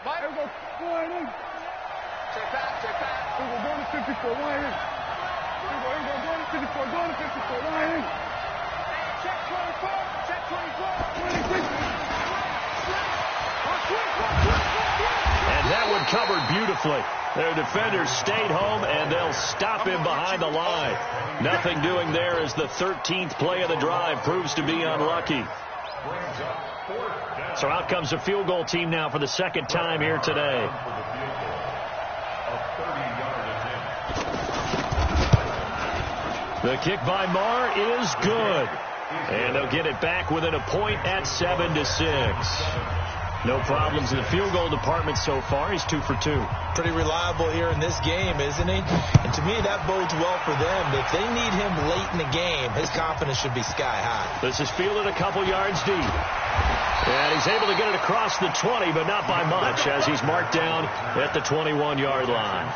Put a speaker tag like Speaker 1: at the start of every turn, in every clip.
Speaker 1: Mike.
Speaker 2: There we go. Line in.
Speaker 1: Check back, check back.
Speaker 2: Here we go. Going to 54. Line in. Here we go. Going to 54. Going to 54. Line in.
Speaker 1: Check 24. Check 24.
Speaker 2: 26.
Speaker 3: And that one covered beautifully. Their defenders stayed home, and they'll stop him behind the line. Nothing doing there as the 13th play of the drive proves to be unlucky. So out comes the field goal team now for the second time here today. The kick by Marr is good. And they'll get it back within a point at 7-6. No problems in the field goal department so far. He's 2 for 2.
Speaker 4: Pretty reliable here in this game, isn't he? And to me, that bodes well for them. If they need him late in the game, his confidence should be sky high.
Speaker 3: This is fielded a couple yards deep. And he's able to get it across the 20, but not by much, as he's marked down at the 21-yard line.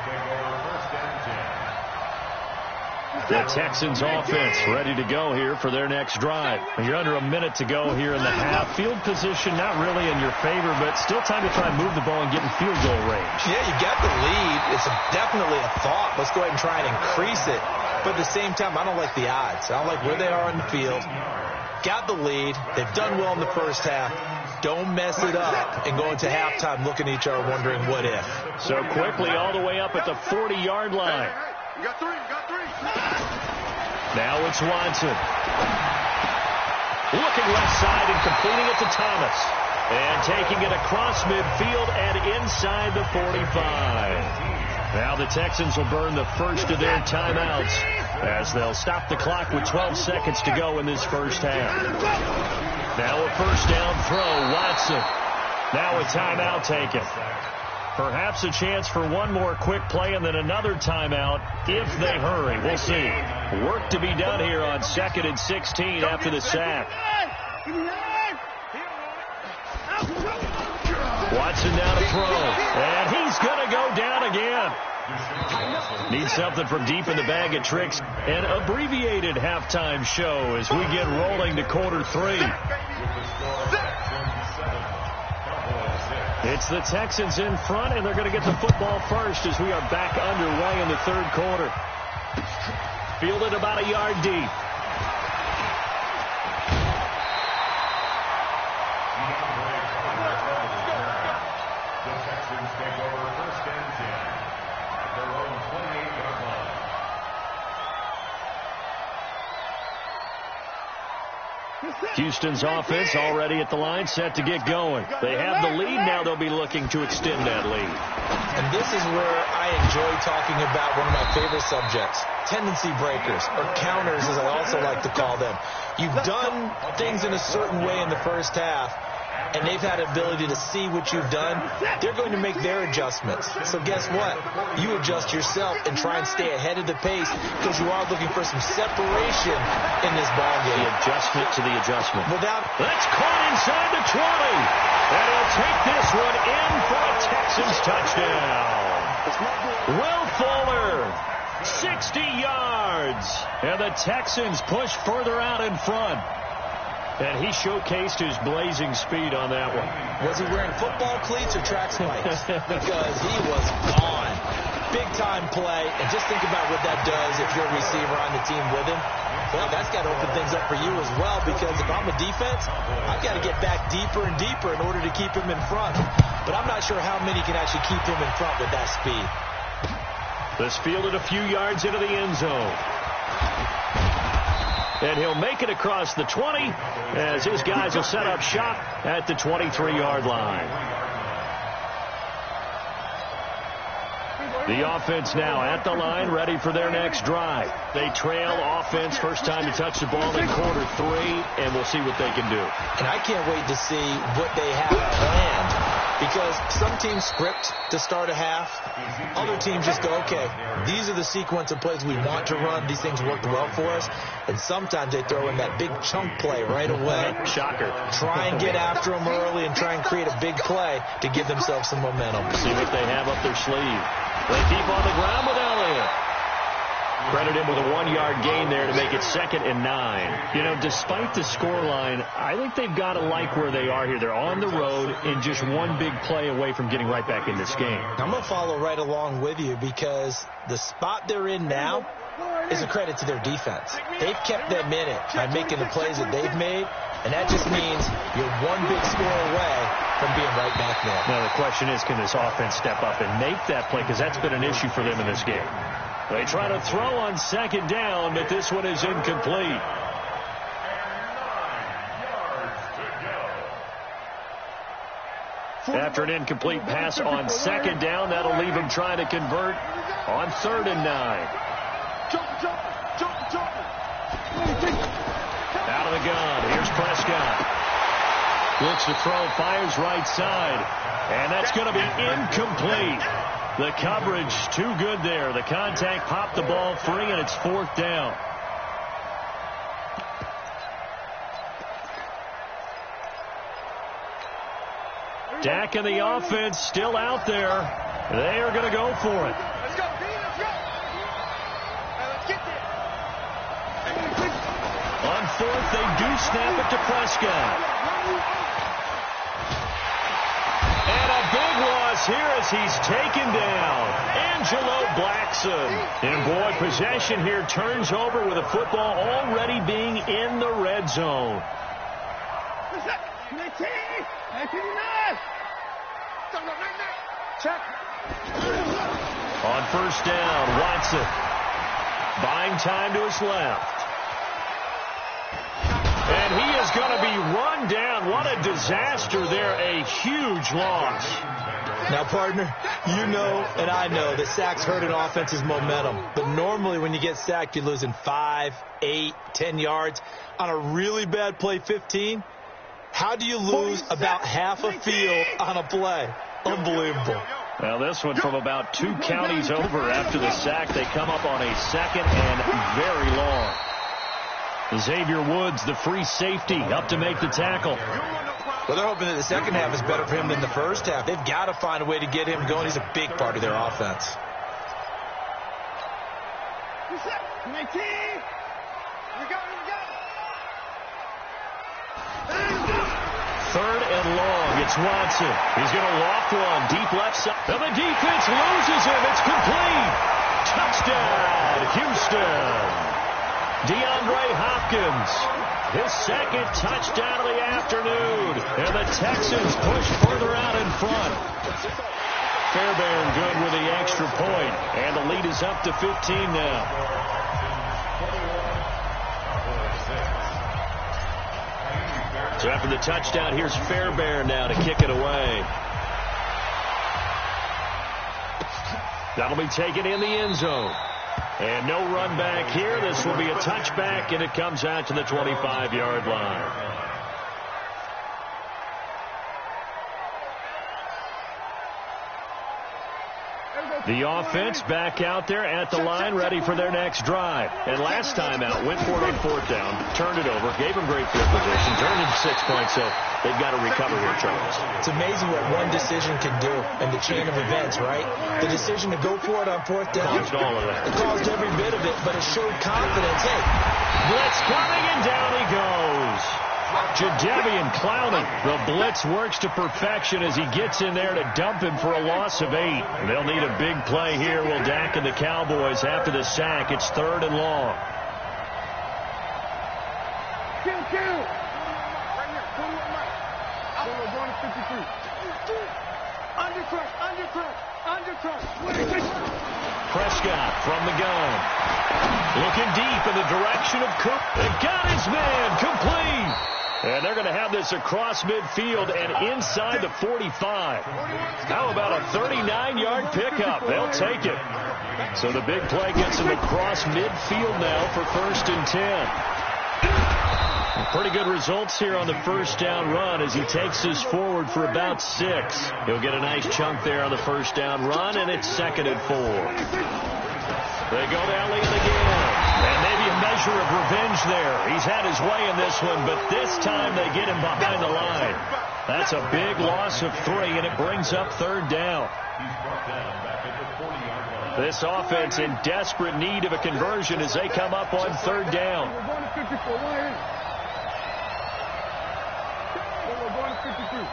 Speaker 3: The Texans offense ready to go here for their next drive. You're under a minute to go here in the half. Field position not really in your favor, but still time to try and move the ball and get in field goal range.
Speaker 4: Yeah, you got the lead. It's definitely a thought. Let's go ahead and try and increase it. But at the same time, I don't like the odds. I don't like where they are on the field. Got the lead. They've done well in the first half. Don't mess it up and go into halftime looking at each other wondering what if.
Speaker 3: So quickly all the way up at the 40-yard line.
Speaker 1: You got three, you got three.
Speaker 3: Now it's Watson. Looking left side and completing it to Thomas. And taking it across midfield and inside the 45. Now the Texans will burn the first of their timeouts as they'll stop the clock with 12 seconds to go in this first half. Now a first down throw, Watson. Now a timeout taken. Perhaps a chance for one more quick play and then another timeout if they hurry. We'll see. Work to be done here on 2nd and 16 after the sack. Watson now to throw. And he's going to go down again. Need something from deep in the bag of tricks. An abbreviated halftime show as we get rolling to quarter 3. It's the Texans in front, and they're going to get the football first as we are back underway in the third quarter. Fielded about a yard deep.
Speaker 5: The Texans take over 1st and 10 at their own 28-yard line.
Speaker 3: Houston's offense already at the line, set to get going. They have the lead. Now they'll be looking to extend that lead.
Speaker 4: And this is where I enjoy talking about one of my favorite subjects, tendency breakers, or counters as I also like to call them. You've done things in a certain way in the first half, and they've had the ability to see what you've done. They're going to make their adjustments. So guess what? You adjust yourself and try and stay ahead of the pace because you are looking for some separation in this ballgame.
Speaker 3: The adjustment to the adjustment.
Speaker 4: That's
Speaker 3: caught inside the 20. And he'll take this one in for a Texans touchdown. Will Fuller, 60 yards. And the Texans push further out in front. And he showcased his blazing speed on that one.
Speaker 4: Was he wearing football cleats or track spikes? Because he was gone. Big-time play. And just think about what that does if you're a receiver on the team with him. Well, that's got to open things up for you as well, because if I'm a defense, I've got to get back deeper and deeper in order to keep him in front. But I'm not sure how many can actually keep him in front with that speed.
Speaker 3: This fielded a few yards into the end zone. And he'll make it across the 20 as his guys will set up shop at the 23-yard line. The offense now at the line, ready for their next drive. They trail offense, first time to touch the ball in quarter 3, and we'll see what they can do.
Speaker 4: And I can't wait to see what they have planned, because some teams script to start a half. Other teams just go, okay, these are the sequence of plays we want to run. These things worked well for us. And sometimes they throw in that big chunk play right away.
Speaker 3: Shocker.
Speaker 4: Try and get after them early and try and create a big play to give themselves some momentum.
Speaker 3: See what they have up their sleeve. They keep on the ground with Elliott. Credit him with a 1-yard gain there to make it 2nd and 9. You know, despite the scoreline, I think they've got to like where they are here. They're on the road and just one big play away from getting right back in this game.
Speaker 4: I'm going to follow right along with you because the spot they're in now is a credit to their defense. They've kept them in it by making the plays that they've made, and that just means you're one big score away from being right back there.
Speaker 3: Now, the question is, can this offense step up and make that play? Because that's been an issue for them in this game. They try to throw on 2nd down, but this one is incomplete. After an incomplete pass on 2nd down, that'll leave him trying to convert on 3rd and 9. Out of the gun. Here's Prescott. Looks to throw, fires right side. And that's going to be incomplete. The coverage too good there. The contact popped the ball free, and it's 4th down. Dak and the offense still out there. They are going to go for it.
Speaker 1: Let's go, B, let's go. Let's get there.
Speaker 3: On 4th, they do snap it to Prescott. And a big loss here as he's taken down. Angelo Blackson. And boy, possession here turns over with the football already being in the red zone.
Speaker 1: Check.
Speaker 3: On 1st down, Watson buying time to his left. And he is going to be run down. What a disaster there. A huge loss.
Speaker 4: Now, partner, you know and I know that sacks hurt an offense's momentum. But normally when you get sacked, you're losing 5, 8, 10 yards. On a really bad play, 15, how do you lose about half a field on a play? Unbelievable.
Speaker 3: Well, this one from about 2 counties over after the sack. They come up on a 2nd and very long. Xavier Woods, the free safety, up to make the tackle.
Speaker 4: Well, they're hoping that the second half is better for him than the first half. They've got to find a way to get him going. He's a big part of their offense.
Speaker 1: 19. We got it.
Speaker 3: 3rd and long. It's Watson. He's going to loft one. Deep left side. And the defense loses him. It's complete. Touchdown, Houston. DeAndre Hopkins. His 2nd touchdown of the afternoon. And the Texans push further out in front. Fairbairn good with the extra point. And the lead is up to 15 now. So after the touchdown, here's Fairbairn now to kick it away. That'll be taken in the end zone. And no run back here. This will be a touchback, and it comes out to the 25-yard line. The offense back out there at the line, ready for their next drive. And last time out, went for it on 4th down, turned it over, gave them great field position, turned it 6 points, so they've got to recover here, Charles.
Speaker 4: It's amazing what one decision can do in the chain of events, right? The decision to go for it on 4th down.
Speaker 3: Caused all of that.
Speaker 4: It caused every bit of it, but it showed confidence. Hey,
Speaker 3: blitz coming, and down he goes. Jadeveon Clowney. The blitz works to perfection as he gets in there to dump him for a loss of 8. They'll need a big play here, will Dak and the Cowboys after the sack. It's 3rd and long.
Speaker 1: Kill. Right here. 21 miles. We're going to 53. Undercrush.
Speaker 3: Prescott from the gun. Looking deep in the direction of Cook. They got his man. Complete. And they're going to have this across midfield and inside the 45. How about a 39-yard pickup? They'll take it. So the big play gets him across midfield now for 1st and 10. Pretty good results here on the 1st down run as he takes this forward for about 6. He'll get a nice chunk there on the 1st down run, and it's 2nd and 4. They go to Elliott again. And maybe a measure of revenge there. He's had his way in this one, but this time they get him behind the line. That's a big loss of 3, and it brings up 3rd down.
Speaker 5: He's brought down back at the 40-yard line.
Speaker 3: This offense in desperate need of a conversion as they come up on third down.
Speaker 2: We're going to 54. Why is? We're going to 53.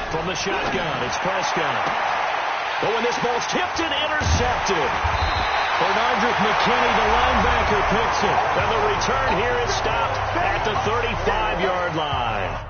Speaker 3: From the shotgun, it's Prescott. But when this ball's tipped and intercepted, Bernardrick McKinney, the linebacker, picks it. And the return here is stopped at the 35-yard line.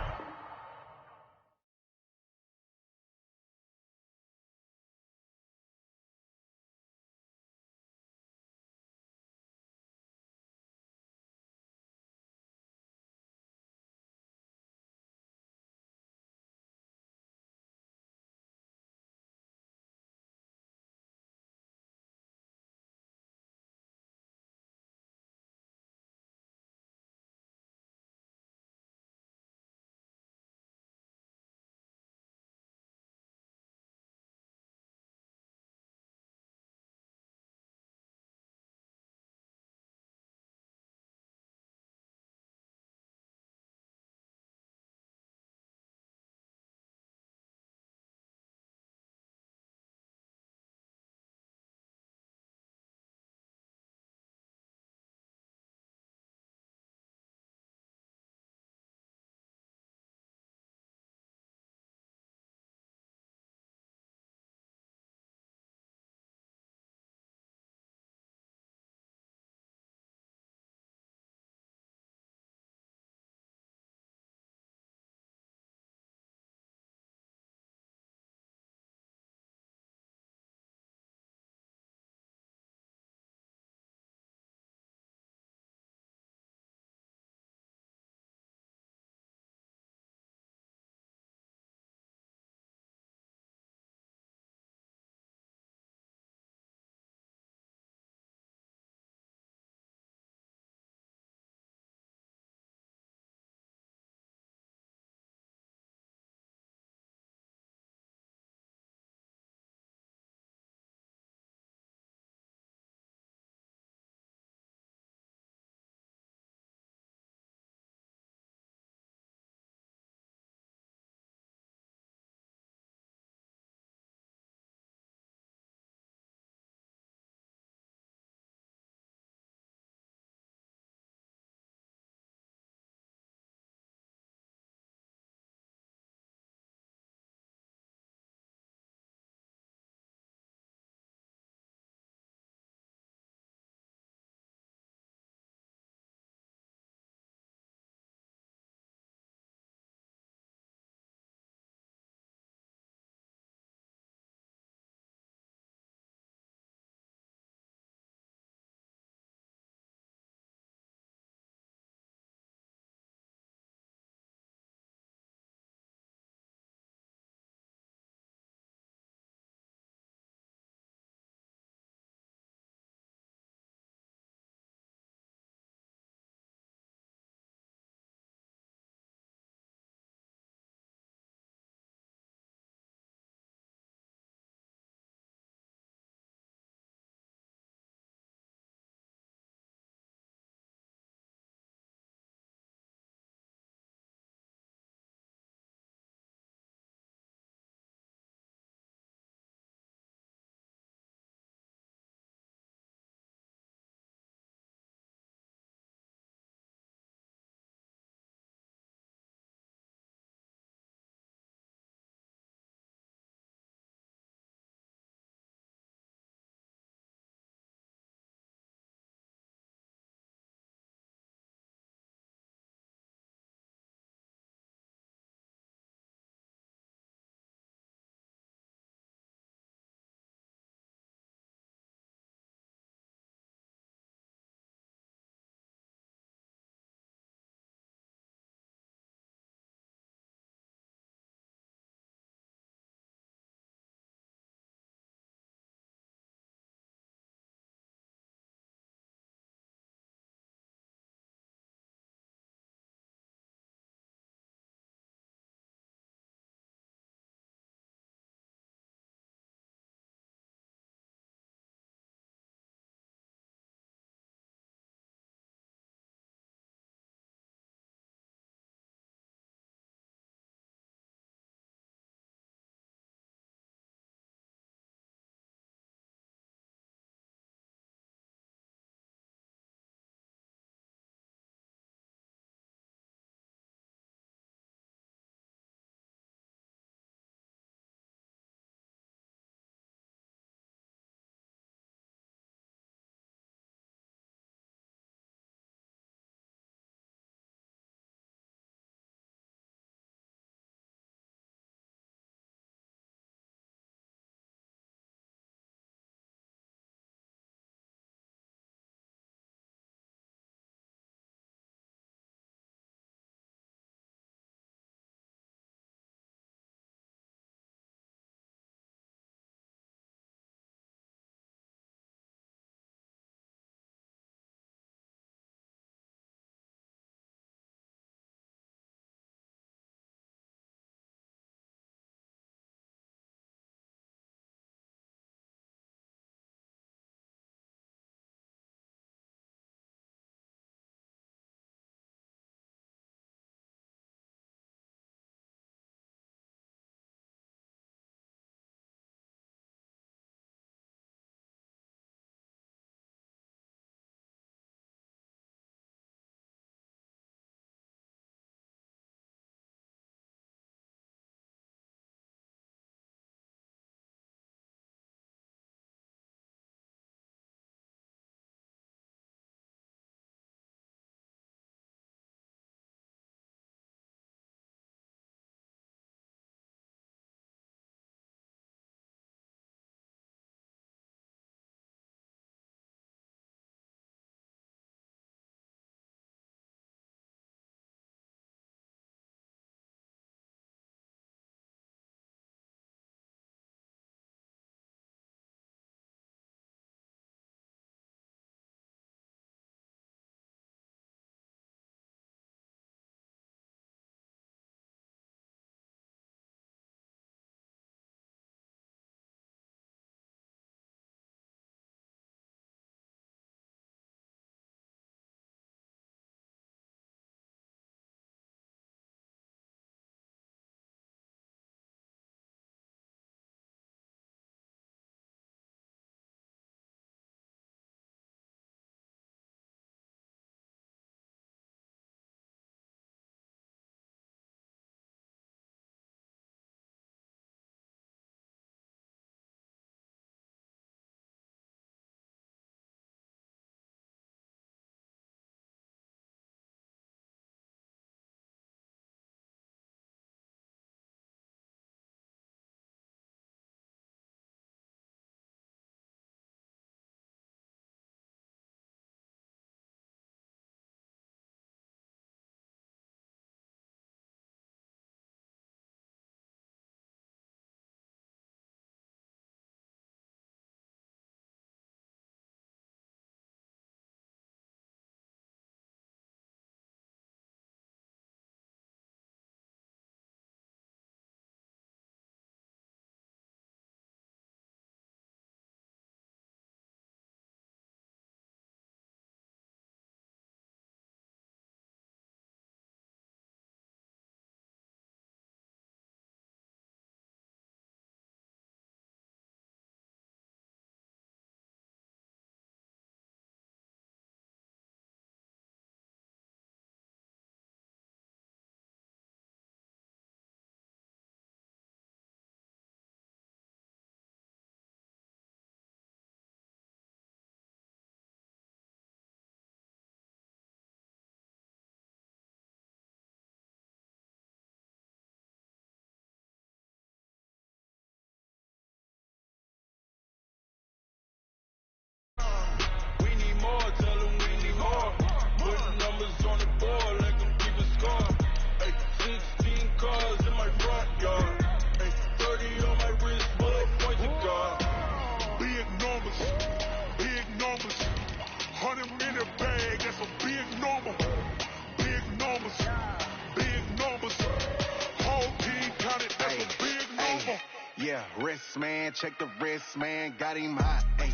Speaker 6: man. Check the wrist, man. Got him hot. Hey,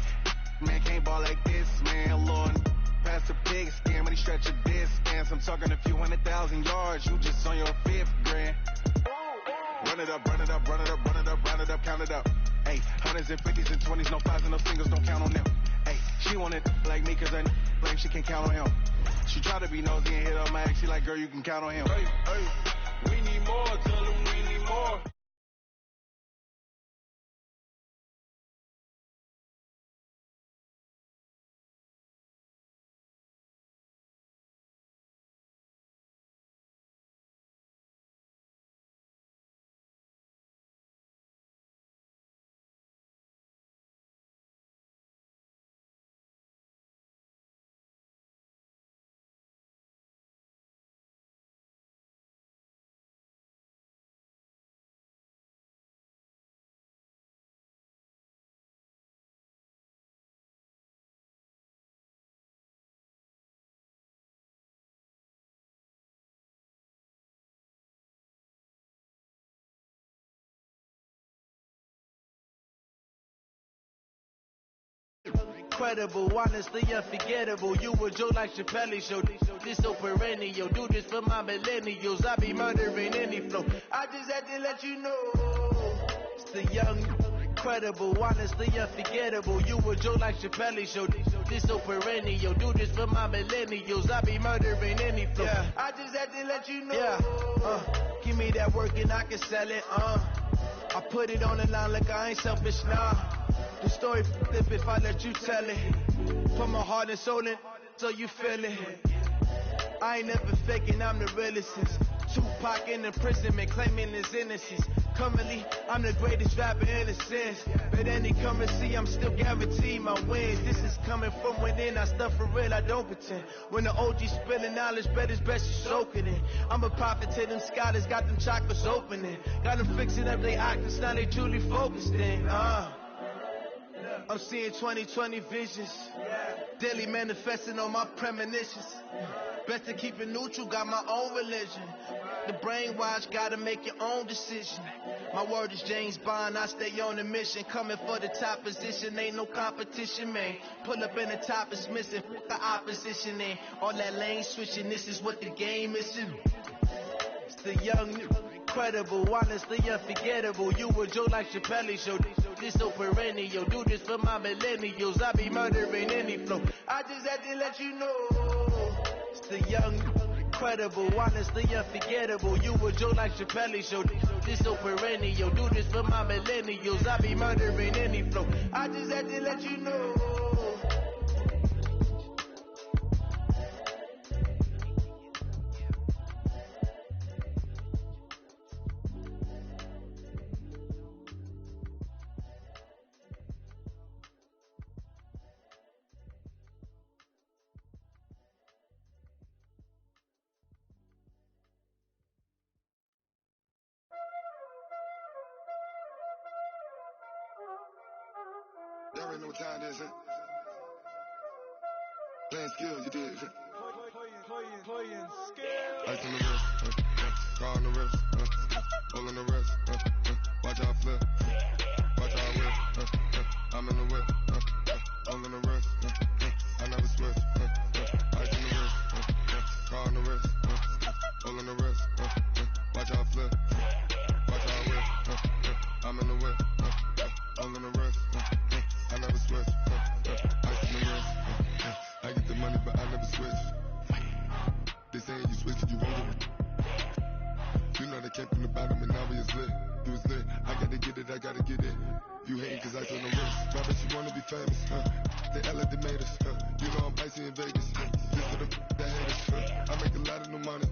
Speaker 6: man can't ball like this, man. Lord, pass the pig skin when he stretch a distance. I'm talking a few 100,000 yards. You just on your 5th grand. Run it up, run it up, run it up, run it up, round it up, count it up. Hey, hundreds and 50s and 20s, no 5s and no singles, don't count on them. Hey, she want it like me, cause I claim she can count on him. She try to be nosy and hit up my ex. She like, girl, you can count on him.
Speaker 2: Hey, hey, we need more. Tell them we need more.
Speaker 7: Incredible, honestly unforgettable. You a joke like Chappelle show. This so perennial. Do this for my millennials. I be murdering any flow. I just had to let you know. It's the young, incredible, honestly unforgettable. You a joke like Chappelle show. This so perennial. Do this for my millennials. I be murdering any flow. Yeah. I just had to let you know. Yeah. Give me that work and I can sell it. I put it on the line like I ain't selfish, nah. The story flip if I let you tell it. Put my heart and soul in so you feel it. I ain't never faking, I'm the realest. Tupac in imprisonment, claiming his innocence. Currently, I'm the greatest rapper in a sense. But any currency, I'm still guaranteed my wins. This is coming from within, I stuff for real, I don't pretend. When the OG spilling knowledge, bet it's best you soak it in. I'm a prophet to them scholars, got them chakras opening. Got them fixing up their actors, now they truly focused in. I'm seeing 2020 visions. Daily manifesting on my premonitions. Best to keep it neutral, got my own religion. The brainwash, gotta make your own decision. My word is James Bond, I stay on a mission. Coming for the top position, ain't no competition, man. Pull up in the top, it's missing, the opposition, man. All that lane switching, this is what the game is. It's the young, incredible, honestly unforgettable. You a joke like Chappelle show. This so perennial. Do this for my millennials. I be murdering any flow. I just had to let you know. It's the young, incredible, honestly unforgettable. You a joke like Chappelle show. This so perennial. Do this for my millennials. I be murdering any flow. I just had to let you know.
Speaker 8: Y'all already know what time it is, huh? Playing skill, you did.
Speaker 2: Playing skill.
Speaker 8: Ice on the wrist, car on the wrist, hole in the wrist, watch out flip, watch out whip, I'm in the whip, hole in the wrist, I never switch, ice on the wrist, car on the wrist, hole in the wrist, watch out flip, watch out whip, I'm in the whip, hole in the wrist, I never switch, ice on the wrist, I get the money but I never switch. They saying you switch, you won't get it. You know they came from the bottom and now we is lit. You was lit, I gotta get it, I gotta get it. You hating cause I told the wrist. Why bet you wanna be famous, They Ella they made us, You know I'm icy in Vegas, Just for the that haters, I make a lot of new money,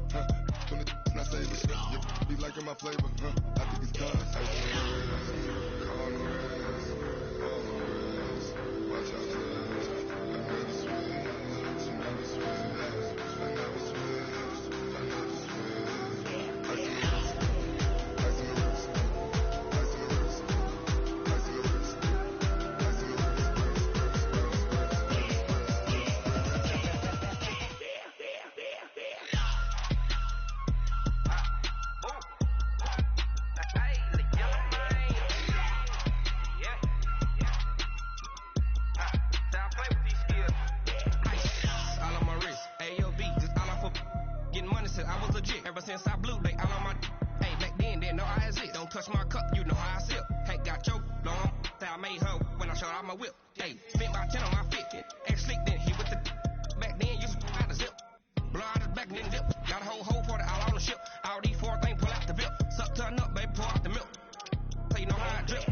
Speaker 8: When the not savers, You be liking my flavor, I think it's cause I on the wrist, on the wrist, on the wrist. Watch out, I never switch, never switch.
Speaker 9: made her when I showed off my whip. Hey, spent about 10 on my fit. Act slick then hit with the back then used to out the zip. Blow out his back then dip. Got a whole for it all on the ship. All these four things pull out the bip. Suck to a nut, baby, pour out the milk. So you know how I drip.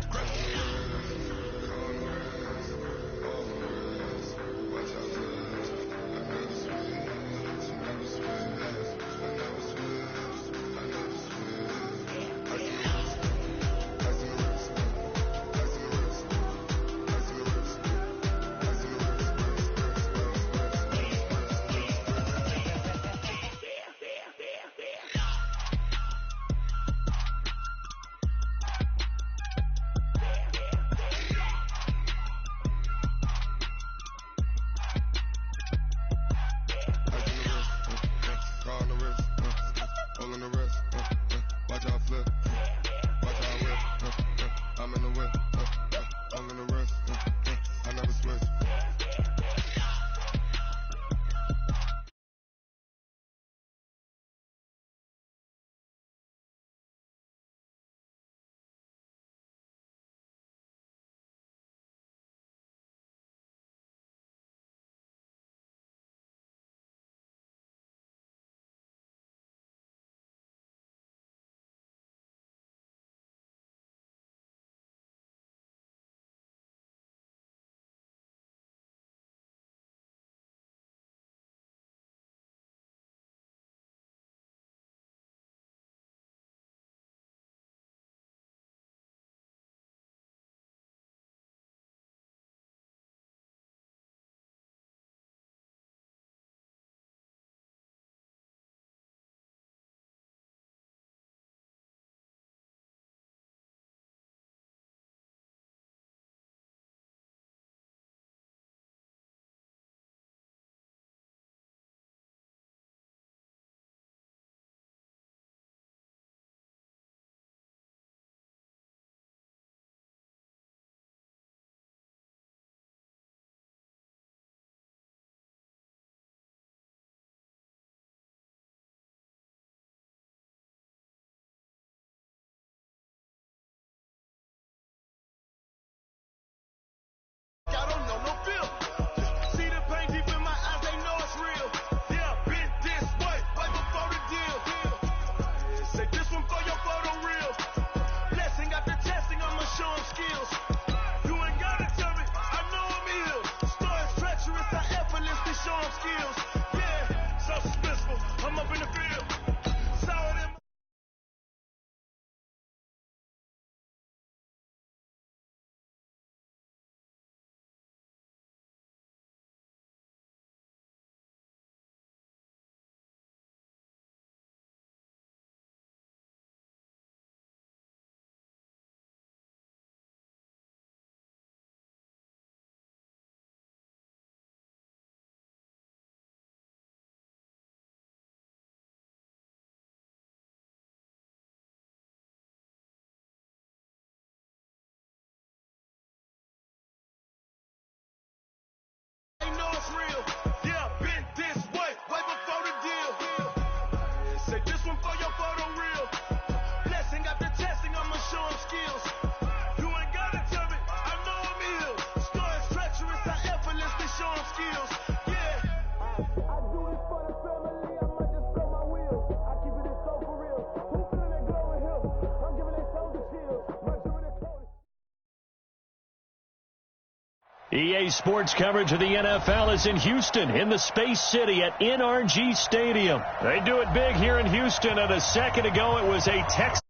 Speaker 3: EA Sports coverage of the NFL is in Houston, in the Space City at NRG Stadium. They do it big here in Houston, and a second ago it was a Texas.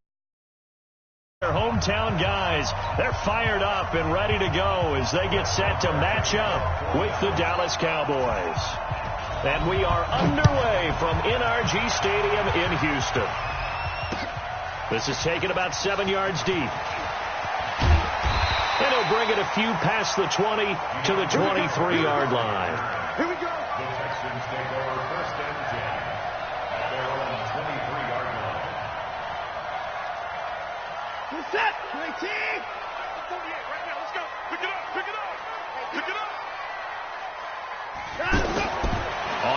Speaker 3: Their hometown guys, they're fired up and ready to go as they get set to match up with the Dallas Cowboys. And we are underway from NRG Stadium in Houston. This is taken about 7 yards deep. And he'll bring it a few past the 20 to the 23-yard line.
Speaker 1: Here we go.
Speaker 5: The Texans take over first and 10 at their own 23-yard line.
Speaker 1: Good set. 19. 48 right now. Let's go. Pick it up. Pick it up. Pick it up.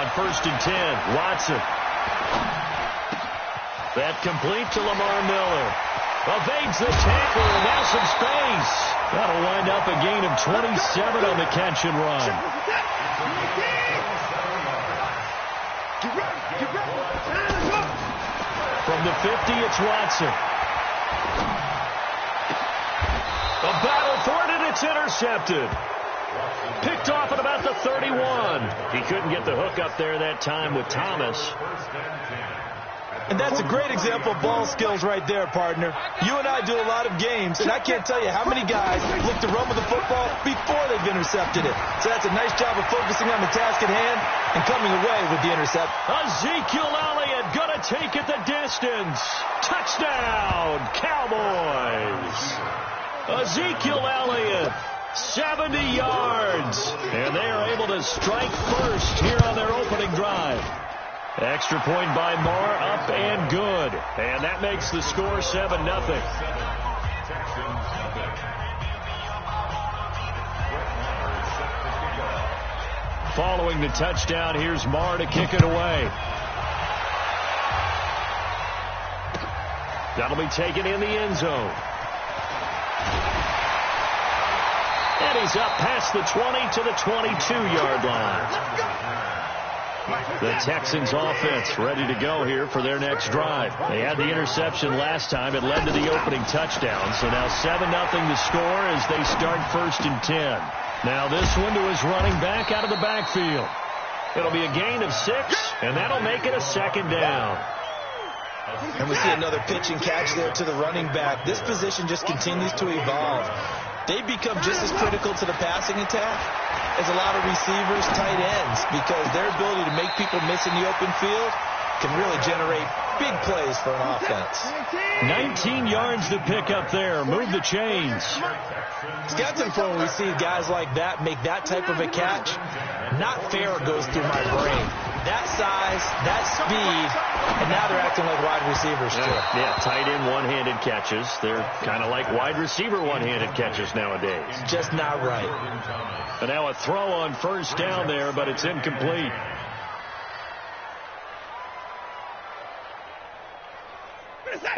Speaker 3: On first and 10, Watson. That complete to Lamar Miller. Evades the tackle, and now some space. That'll wind up a gain of 27 on the catch and run. From the 50, it's Watson. A battle for it, and it's intercepted. Picked off at about the 31. He couldn't get the hook up there that time with Thomas.
Speaker 4: And that's a great example of ball skills right there, partner. You and I do a lot of games, and I can't tell you how many guys look to run with the football before they've intercepted it. So that's a nice job of focusing on the task at hand and coming away with the intercept.
Speaker 3: Ezekiel Elliott going to take it the distance. Touchdown, Cowboys. Ezekiel Elliott, 70 yards. And they are able to strike first here on their opening drive. Extra point by Marr, up and good. And that makes the score 7-0. Following the touchdown, here's Marr to kick it away. That'll be taken in the end zone. And he's up past the 20 to the 22-yard line. The Texans offense ready to go here for their next drive. They had the interception last time. It led to the opening touchdown. So now 7-0 the score as they start 1st and 10. Now this one to his running back out of the backfield. It'll be a gain of 6, and that'll make it a 2nd down.
Speaker 4: And we see another pitch and catch there to the running back. This position just continues to evolve. They become just as critical to the passing attack as a lot of receivers, tight ends, because their ability to make people miss in the open field can really generate big plays for an offense.
Speaker 3: 19 yards to pick up there. Move the chains.
Speaker 4: It's got to the point when we see guys like that make that type of a catch. Not fair goes through my brain. That size, that speed, and now they're acting like wide receivers too.
Speaker 3: Yeah, tight end one-handed catches. They're kind of like wide receiver one-handed catches nowadays.
Speaker 4: Just not right.
Speaker 3: And now a throw on 1st down there, but it's incomplete.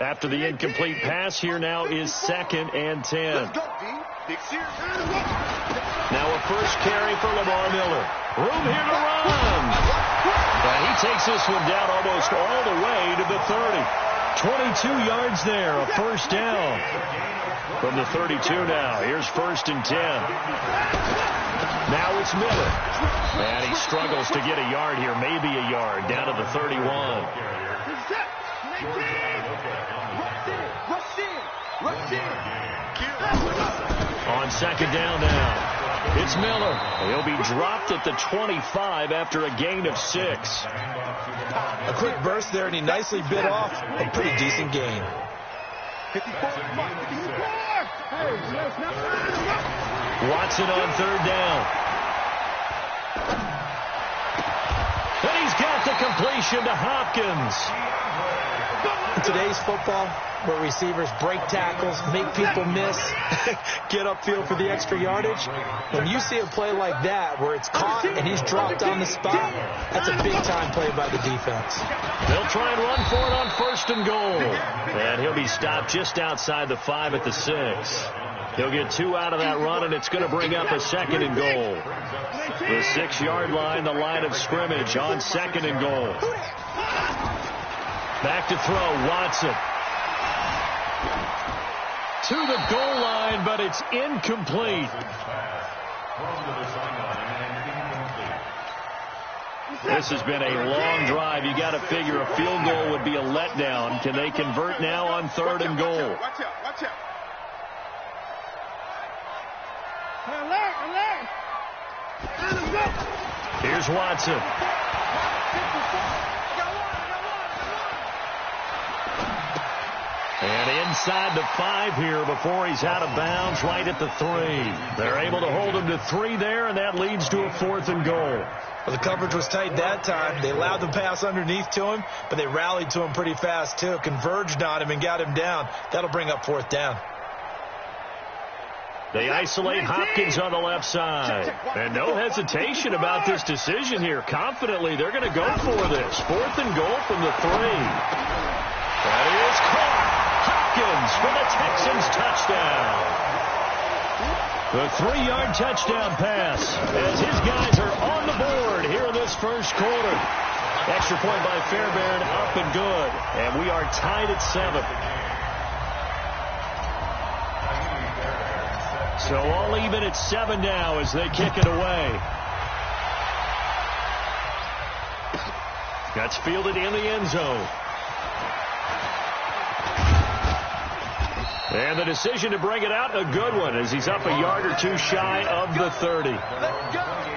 Speaker 3: After the incomplete pass, here now is 2nd and 10. Now a first carry for Lamar Miller. Room here to run. And he takes this one down almost all the way to the 30. 22 yards there, a 1st down. From the 32 now, here's 1st and 10. Now it's Miller. And he struggles to get a yard here, maybe a yard, down to the 31. On 2nd down now. It's Miller. He'll be dropped at the 25 after a gain of 6.
Speaker 4: A quick burst there, and he nicely bit off a pretty decent gain.
Speaker 3: Watson on 3rd down. And he's got the completion to Hopkins.
Speaker 4: In today's football, where receivers break tackles, make people miss, get upfield for the extra yardage, when you see a play like that where it's caught and he's dropped on the spot, that's a big-time play by the defense.
Speaker 3: They'll try and run for it on 1st and goal. And he'll be stopped just outside the 5 at the 6. He'll get 2 out of that run, and it's going to bring up a 2nd and goal. The 6-yard line, the line of scrimmage on 2nd and goal. Back to throw, Watson. To the goal line, but it's incomplete. This has been a long drive. You got to figure a field goal would be a letdown. Can they convert now on 3rd and goal?
Speaker 1: Watch out.
Speaker 3: Here's Watson. And inside the 5 here before he's out of bounds, right at the 3. They're able to hold him to 3 there, and that leads to a 4th and goal.
Speaker 4: Well, the coverage was tight that time. They allowed the pass underneath to him, but they rallied to him pretty fast, too. Converged on him and got him down. That'll bring up 4th down.
Speaker 3: They isolate Hopkins on the left side. And no hesitation about this decision here. Confidently, they're going to go for this. 4th and goal from the 3. That is caught. Hopkins for the Texans touchdown. The 3-yard touchdown pass as his guys are on the board here in this first quarter. Extra point by Fairbairn, up and good. And we are tied at 7. So all even at 7 now as they kick it away. That's fielded in the end zone. And the decision to bring it out, a good one, as he's up a yard or two shy of the 30.
Speaker 7: Let's go.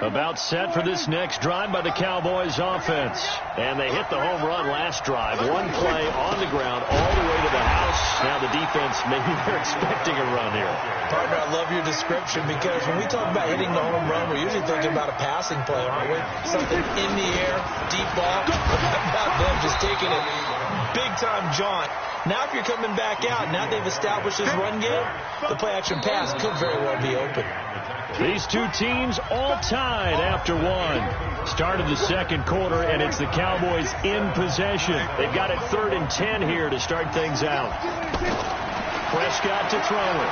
Speaker 3: About set for this next drive by the Cowboys offense. And they hit the home run last drive. One play on the ground all the way to the house. Now the defense, maybe they're expecting a run here.
Speaker 4: Partner, I love your description because when we talk about hitting the home run, we're usually thinking about a passing play, aren't we? Something in the air, deep ball. About them just taking it big-time jaunt. Now if you're coming back out, now they've established this run game, the play-action pass could very well be open.
Speaker 3: These two teams all tied after one. Start of the second quarter, and it's the Cowboys in possession. They've got it 3rd and 10 here to start things out. Prescott to throw it.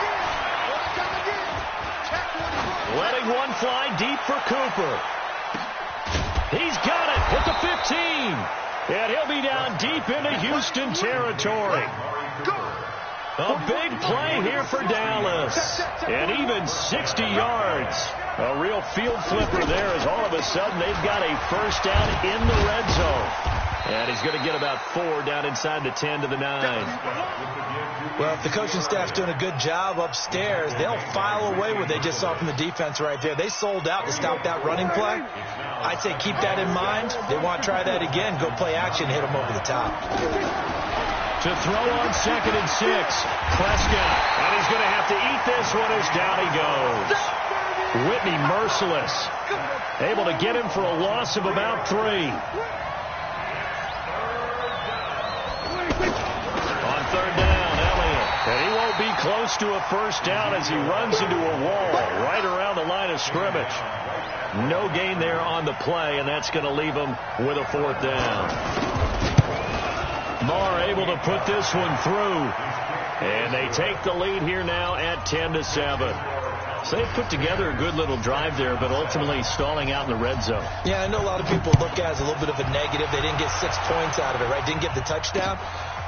Speaker 3: Letting one fly deep for Cooper. He's got it at the 15. And he'll be down deep into Houston territory. A big play here for Dallas. And even 60 yards. A real field flipper there as all of a sudden they've got a first down in the red zone. And he's going to get about 4 down inside the 10 to the 9.
Speaker 4: Well, if the coaching staff's doing a good job upstairs, they'll file away what they just saw from the defense right there. They sold out to stop that running play. I'd say keep that in mind. They want to try that again. Go play action, hit them over the top.
Speaker 3: To throw on 2nd and 6. Prescott. And he's going to have to eat this one as down he goes. Whitney merciless. Able to get him for a loss of about 3. On 3rd down, Elliott. And he won't be close to a first down as he runs into a wall right around the line of scrimmage. No gain there on the play, and that's going to leave him with a 4th down. Marr able to put this one through. And they take the lead here now at 10-7. So they put together a good little drive there, but ultimately stalling out in the red zone.
Speaker 4: Yeah, I know a lot of people look at it as a little bit of a negative. They didn't get 6 points out of it, right? Didn't get the touchdown.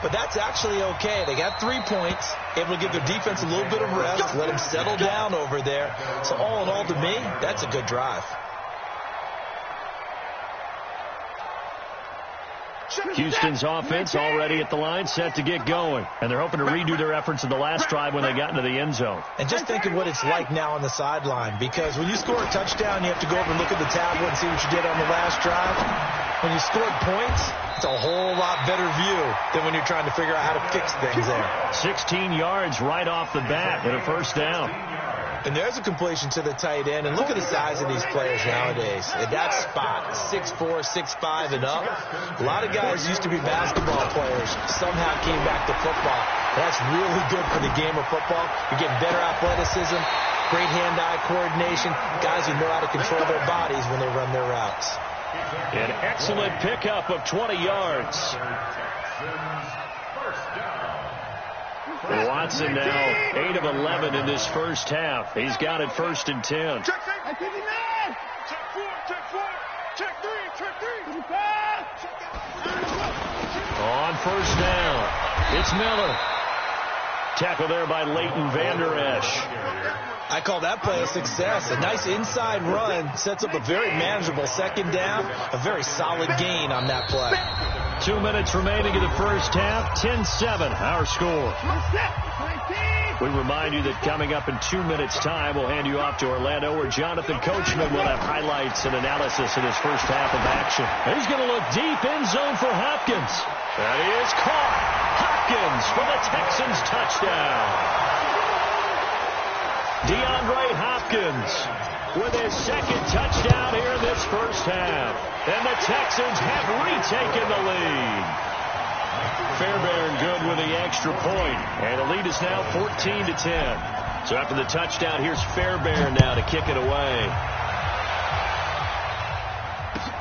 Speaker 4: But that's actually okay. They got 3 points, able to give their defense a little bit of rest, let them settle down over there. So all in all, to me, that's a good drive.
Speaker 3: Houston's offense already at the line, set to get going. And they're hoping to redo their efforts in the last drive when they got into the end zone.
Speaker 4: And just think of what it's like now on the sideline, because when you score a touchdown, you have to go over and look at the tablet and see what you did on the last drive. When you scored points, it's a whole lot better view than when you're trying to figure out how to fix things there.
Speaker 3: 16 yards right off the bat and a first down.
Speaker 4: And there's a completion to the tight end. And look at the size of these players nowadays. At that spot, 6'4", 6'5", and up. A lot of guys used to be basketball players, somehow came back to football. That's really good for the game of football. You're getting better athleticism, great hand-eye coordination, guys who know how to control their bodies when they run their routes.
Speaker 3: An excellent pickup of 20 yards. Watson now 8 of 11 in this first half. He's got it 1st and 10.
Speaker 2: Check 4, check 3.
Speaker 3: On first down, it's Miller. Tackle there by Leighton Vander Esch.
Speaker 4: I call that play a success. A nice inside run sets up a very manageable second down. A very solid gain on that play.
Speaker 3: 2 minutes remaining in the first half. 10-7, our score. We remind you that coming up in 2 minutes' time, we'll hand you off to Orlando, where Jonathan Coachman will have highlights and analysis in his first half of action. He's going to look deep in zone for Hopkins. That is caught. Hopkins for the Texans touchdown. DeAndre Hopkins with his second touchdown here in this first half. And the Texans have retaken the lead. Fairbairn good with the extra point. And the lead is now 14-10. So after the touchdown, here's Fairbairn now to kick it away.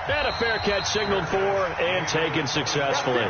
Speaker 3: And a fair catch signaled for and taken successfully.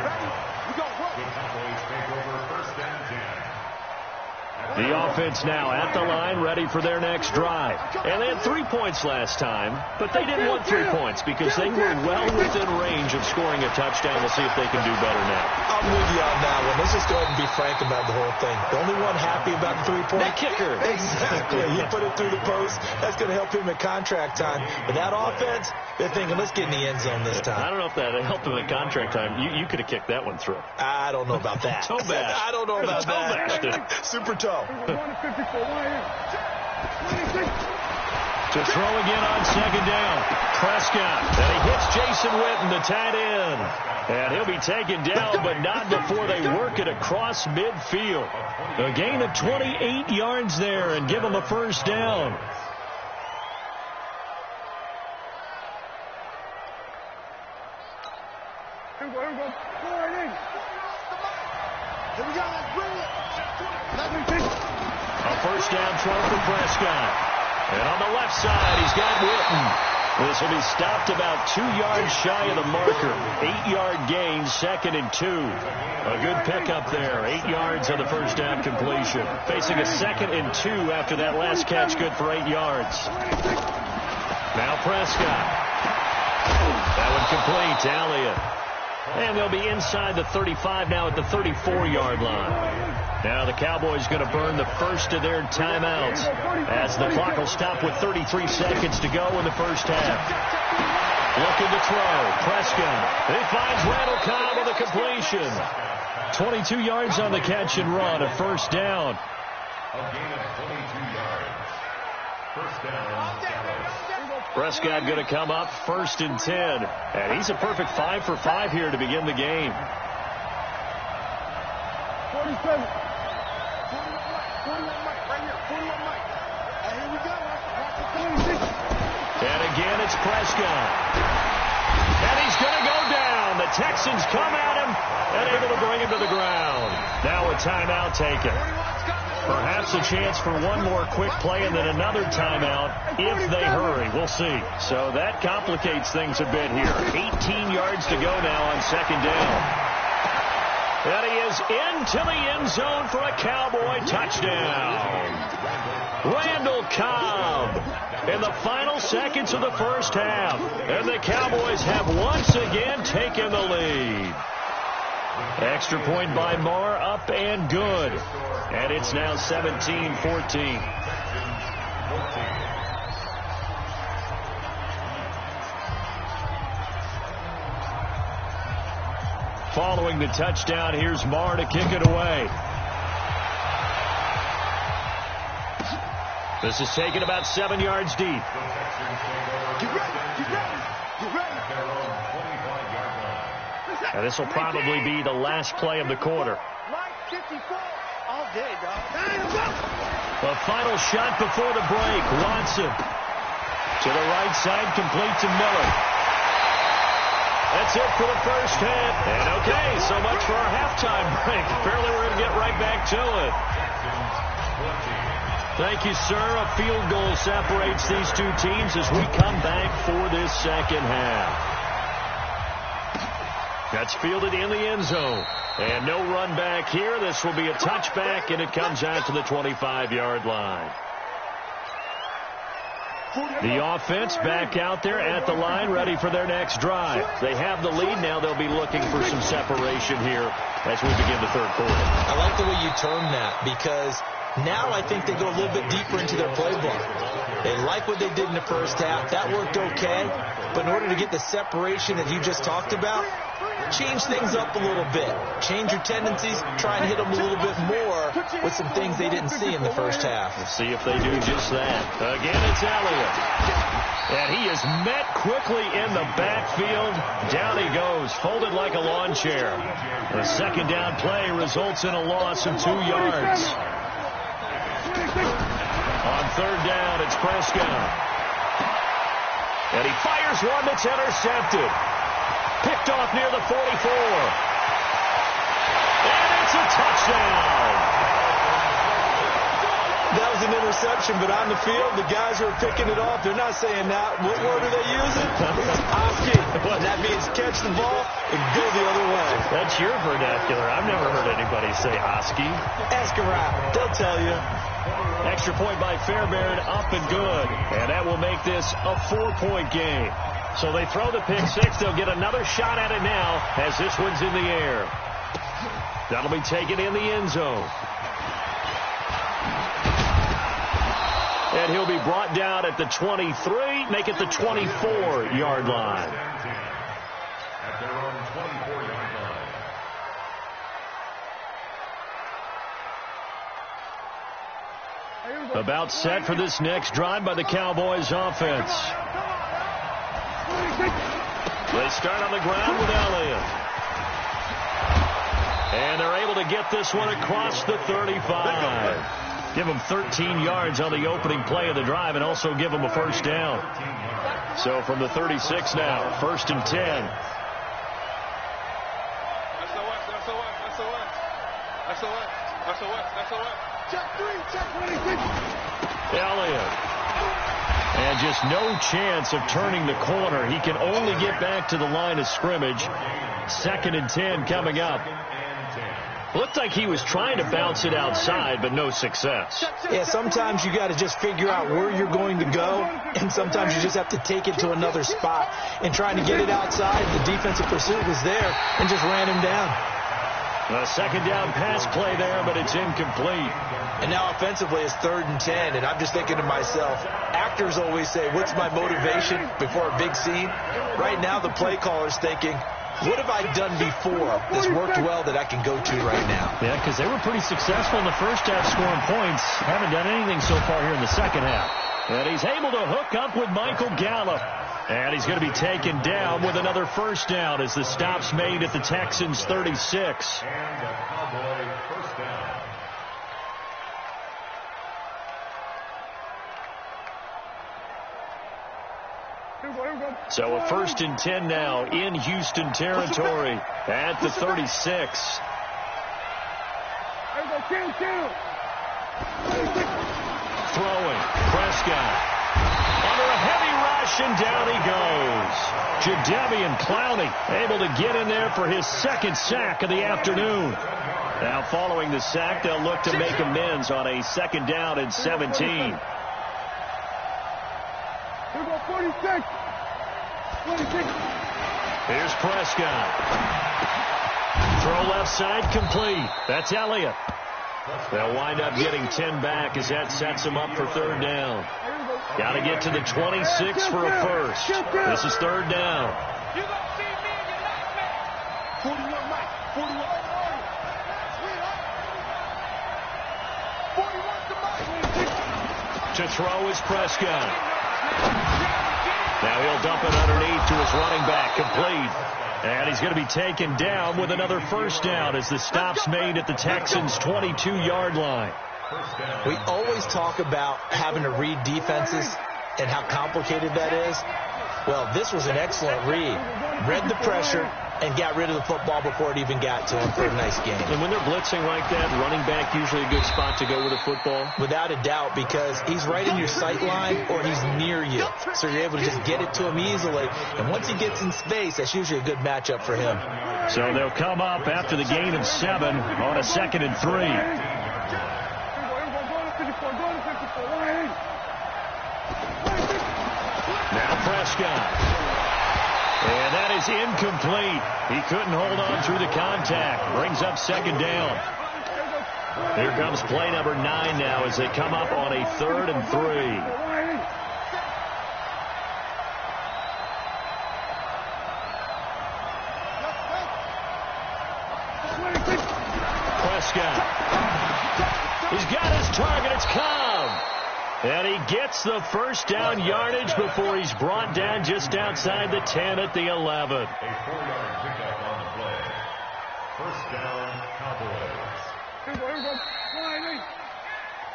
Speaker 3: The offense now at the line, ready for their next drive. And they had 3 points last time, but they didn't want 3 points because they were well within range of scoring a touchdown. We'll see if they can do better now.
Speaker 4: I'm with you on that one. Let's just go ahead and be frank about the whole thing. The only one happy about the 3-point.
Speaker 3: That kicker.
Speaker 4: Exactly. He put it through the post. That's going to help him at contract time. But that offense, they're thinking, let's get in the end zone this time.
Speaker 3: I don't know if that helped him at contract time. You could have kicked that one through.
Speaker 4: I don't know about that.
Speaker 3: Toe bash.
Speaker 4: I don't know about that. Super toe.
Speaker 2: To
Speaker 3: throw again on second down. Prescott. And he hits Jason Witten, the tight end. And he'll be taken down, but not before they work it across midfield. A gain of 28 yards there and give him a first down.
Speaker 2: Here we go. Go right in.
Speaker 7: Here we go. Let's bring it.
Speaker 3: A first down throw for Prescott. And on the left side, he's got Witten. This will be stopped about 2 yards shy of the marker. 8-yard gain, 2nd and 2. A good pickup there. 8 yards on the first down completion. Facing a 2nd and 2 after that last catch, good for 8 yards. Now Prescott. That one complete to Elliott. And they'll be inside the 35 now at the 34-yard line. Now the Cowboys going to burn the first of their timeouts as the clock will stop with 33 seconds to go in the first half. Looking to throw. Prescott. He finds Randall Cobb with a completion. 22 yards on the catch and run. A first down.
Speaker 5: A gain of 22 yards. First down, Dallas.
Speaker 3: Prescott going to come up 1st and 10. And he's a perfect 5 for 5 here to begin the game.
Speaker 2: 47.
Speaker 7: 41 Mike, right here. 41 Mike. Here we go.
Speaker 3: And again, it's Prescott. And he's going to go down. The Texans come at him and able to bring him to the ground. Now a timeout taken. Perhaps a chance for one more quick play and then another timeout if they hurry. We'll see. So that complicates things a bit here. 18 yards to go now on second down. And he is into the end zone for a Cowboy touchdown. Randall Cobb in the final seconds of the first half. And the Cowboys have once again taken the lead. Extra point by Marr, up and good. And it's now 17-14. Following the touchdown, here's Marr to kick it away. This is taken about 7 yards deep.
Speaker 7: Get ready. Get ready. Get ready.
Speaker 3: And this will probably be the last play of the quarter.
Speaker 7: Like 54 all day, dog.
Speaker 3: The final shot before the break. Watson to the right side, complete to Miller. That's it for the first half. And okay, so much for our halftime break. Apparently we're going to get right back to it. Thank you, sir. A field goal separates these two teams as we come back for this second half. That's fielded in the end zone. And no run back here. This will be a touchback, and it comes out to the 25-yard line. The offense back out there at the line, ready for their next drive. They have the lead. Now they'll be looking for some separation here as we begin the third quarter.
Speaker 4: I like the way you term that, because now I think they go a little bit deeper into their playbook. They like what they did in the first half. That worked okay. But in order to get the separation that you just talked about, change things up a little bit. Change your tendencies. Try and hit them a little bit more with some things they didn't see in the first half.
Speaker 3: We'll see if they do just that. Again, it's Elliott. And he is met quickly in the backfield. Down he goes, folded like a lawn chair. The second down play results in a loss of 2 yards. On third down, it's Prescott. And he fires one that's intercepted. Picked off near the 44. And it's a touchdown.
Speaker 4: That was an interception, but on the field, the guys who are picking it off, they're not saying that. What word are they using? It's Oski. That means catch the ball and go the other way.
Speaker 3: That's your vernacular. I've never heard anybody say Oski.
Speaker 4: Ask around. They'll tell you.
Speaker 3: Extra point by Fairbairn, up and good. And that will make this a 4-point game. So they throw the pick six. They'll get another shot at it now as this one's in the air. That'll be taken in the end zone. And he'll be brought down at the 23, make it the 24-yard line.
Speaker 5: At their own 24-yard line.
Speaker 3: About set for this next drive by the Cowboys offense. They start on the ground with Elliott. And they're able to get this one across the 35. Give them 13 yards on the opening play of the drive and also give them a first down. So from the 36 now, 1st and 10. Elliott. And just no chance of turning the corner. He can only get back to the line of scrimmage. 2nd and 10 coming up. Looked like he was trying to bounce it outside, but no success.
Speaker 4: Yeah, sometimes you got to just figure out where you're going to go, and sometimes you just have to take it to another spot. And trying to get it outside, the defensive pursuit was there and just ran him down.
Speaker 3: A second down pass play there, but it's incomplete.
Speaker 4: And now offensively it's 3rd and 10, and I'm just thinking to myself, actors always say, what's my motivation before a big scene? Right now the play caller's thinking, what have I done before that's worked well that I can go to right now?
Speaker 3: Yeah, because they were pretty successful in the first half scoring points. Haven't done anything so far here in the second half. And he's able to hook up with Michael Gallup. And he's going to be taken down with another first down as the stop's made at the Texans' 36.
Speaker 5: And the Cowboy first down.
Speaker 3: So a 1st and 10 now in Houston territory at the 36. Throwing. Prescott. Under a heavy rush, and down he goes. Jadeveon Clowney able to get in there for his 2nd sack of the afternoon. Now following the sack, they'll look to make amends on a 2nd down and 17.
Speaker 2: 46.
Speaker 3: Here's Prescott. Throw left side complete. That's Elliott. They'll wind up getting 10 back as that sets them up for 3rd down. Got to get to the 26 for a first. This is 3rd down. To throw is Prescott. Now he'll dump it underneath to his running back, complete. And he's going to be taken down with another first down as the stop's made at the Texans' 22-yard line.
Speaker 4: We always talk about having to read defenses and how complicated that is. Well, this was an excellent read. Read the pressure and got rid of the football before it even got to him for a nice game.
Speaker 3: And when they're blitzing like that, running back usually a good spot to go with a football?
Speaker 4: Without a doubt, because he's right in your sight line or he's near you. So you're able to just get it to him easily. And once he gets in space, that's usually a good matchup for him.
Speaker 3: So they'll come up after the gain of 7 on a 2nd and 3. Now Prescott. And that is incomplete. He couldn't hold on through the contact. Brings up 2nd down. Here comes play number 9 now as they come up on a 3rd and 3. Prescott. He's got his target. It's Cobb. And he gets the first down yardage before he's brought down just outside the 10 at the 11.
Speaker 5: A 4-yard pickup on the play. First down, Cowboys.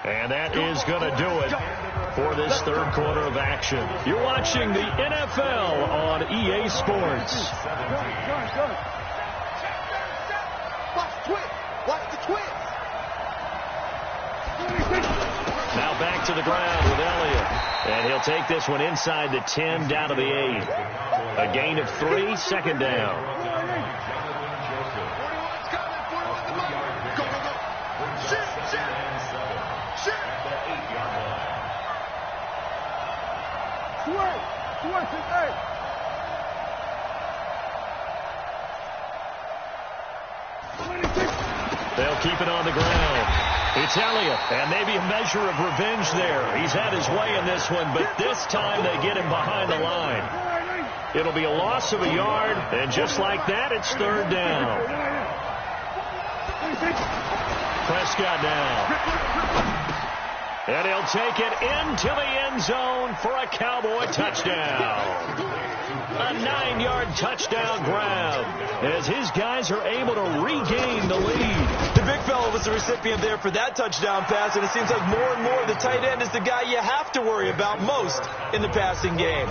Speaker 3: And that is going to do it for this 3rd quarter of action. You're watching the NFL on EA Sports.
Speaker 7: Watch the twist.
Speaker 3: Now back to the ground with Elliott. And he'll take this one inside the 10 down to the 8. A gain of 3, 2nd down. They'll keep it on the ground. It's Elliott, and maybe a measure of revenge there. He's had his way in this one, but this time they get him behind the line. It'll be a loss of a yard, and just like that, it's 3rd down. Prescott now. And he'll take it into the end zone for a Cowboy touchdown. A 9-yard touchdown grab as his guys are able to regain the lead.
Speaker 4: The big fella was the recipient there for that touchdown pass, and it seems like more and more the tight end is the guy you have to worry about most in the passing game.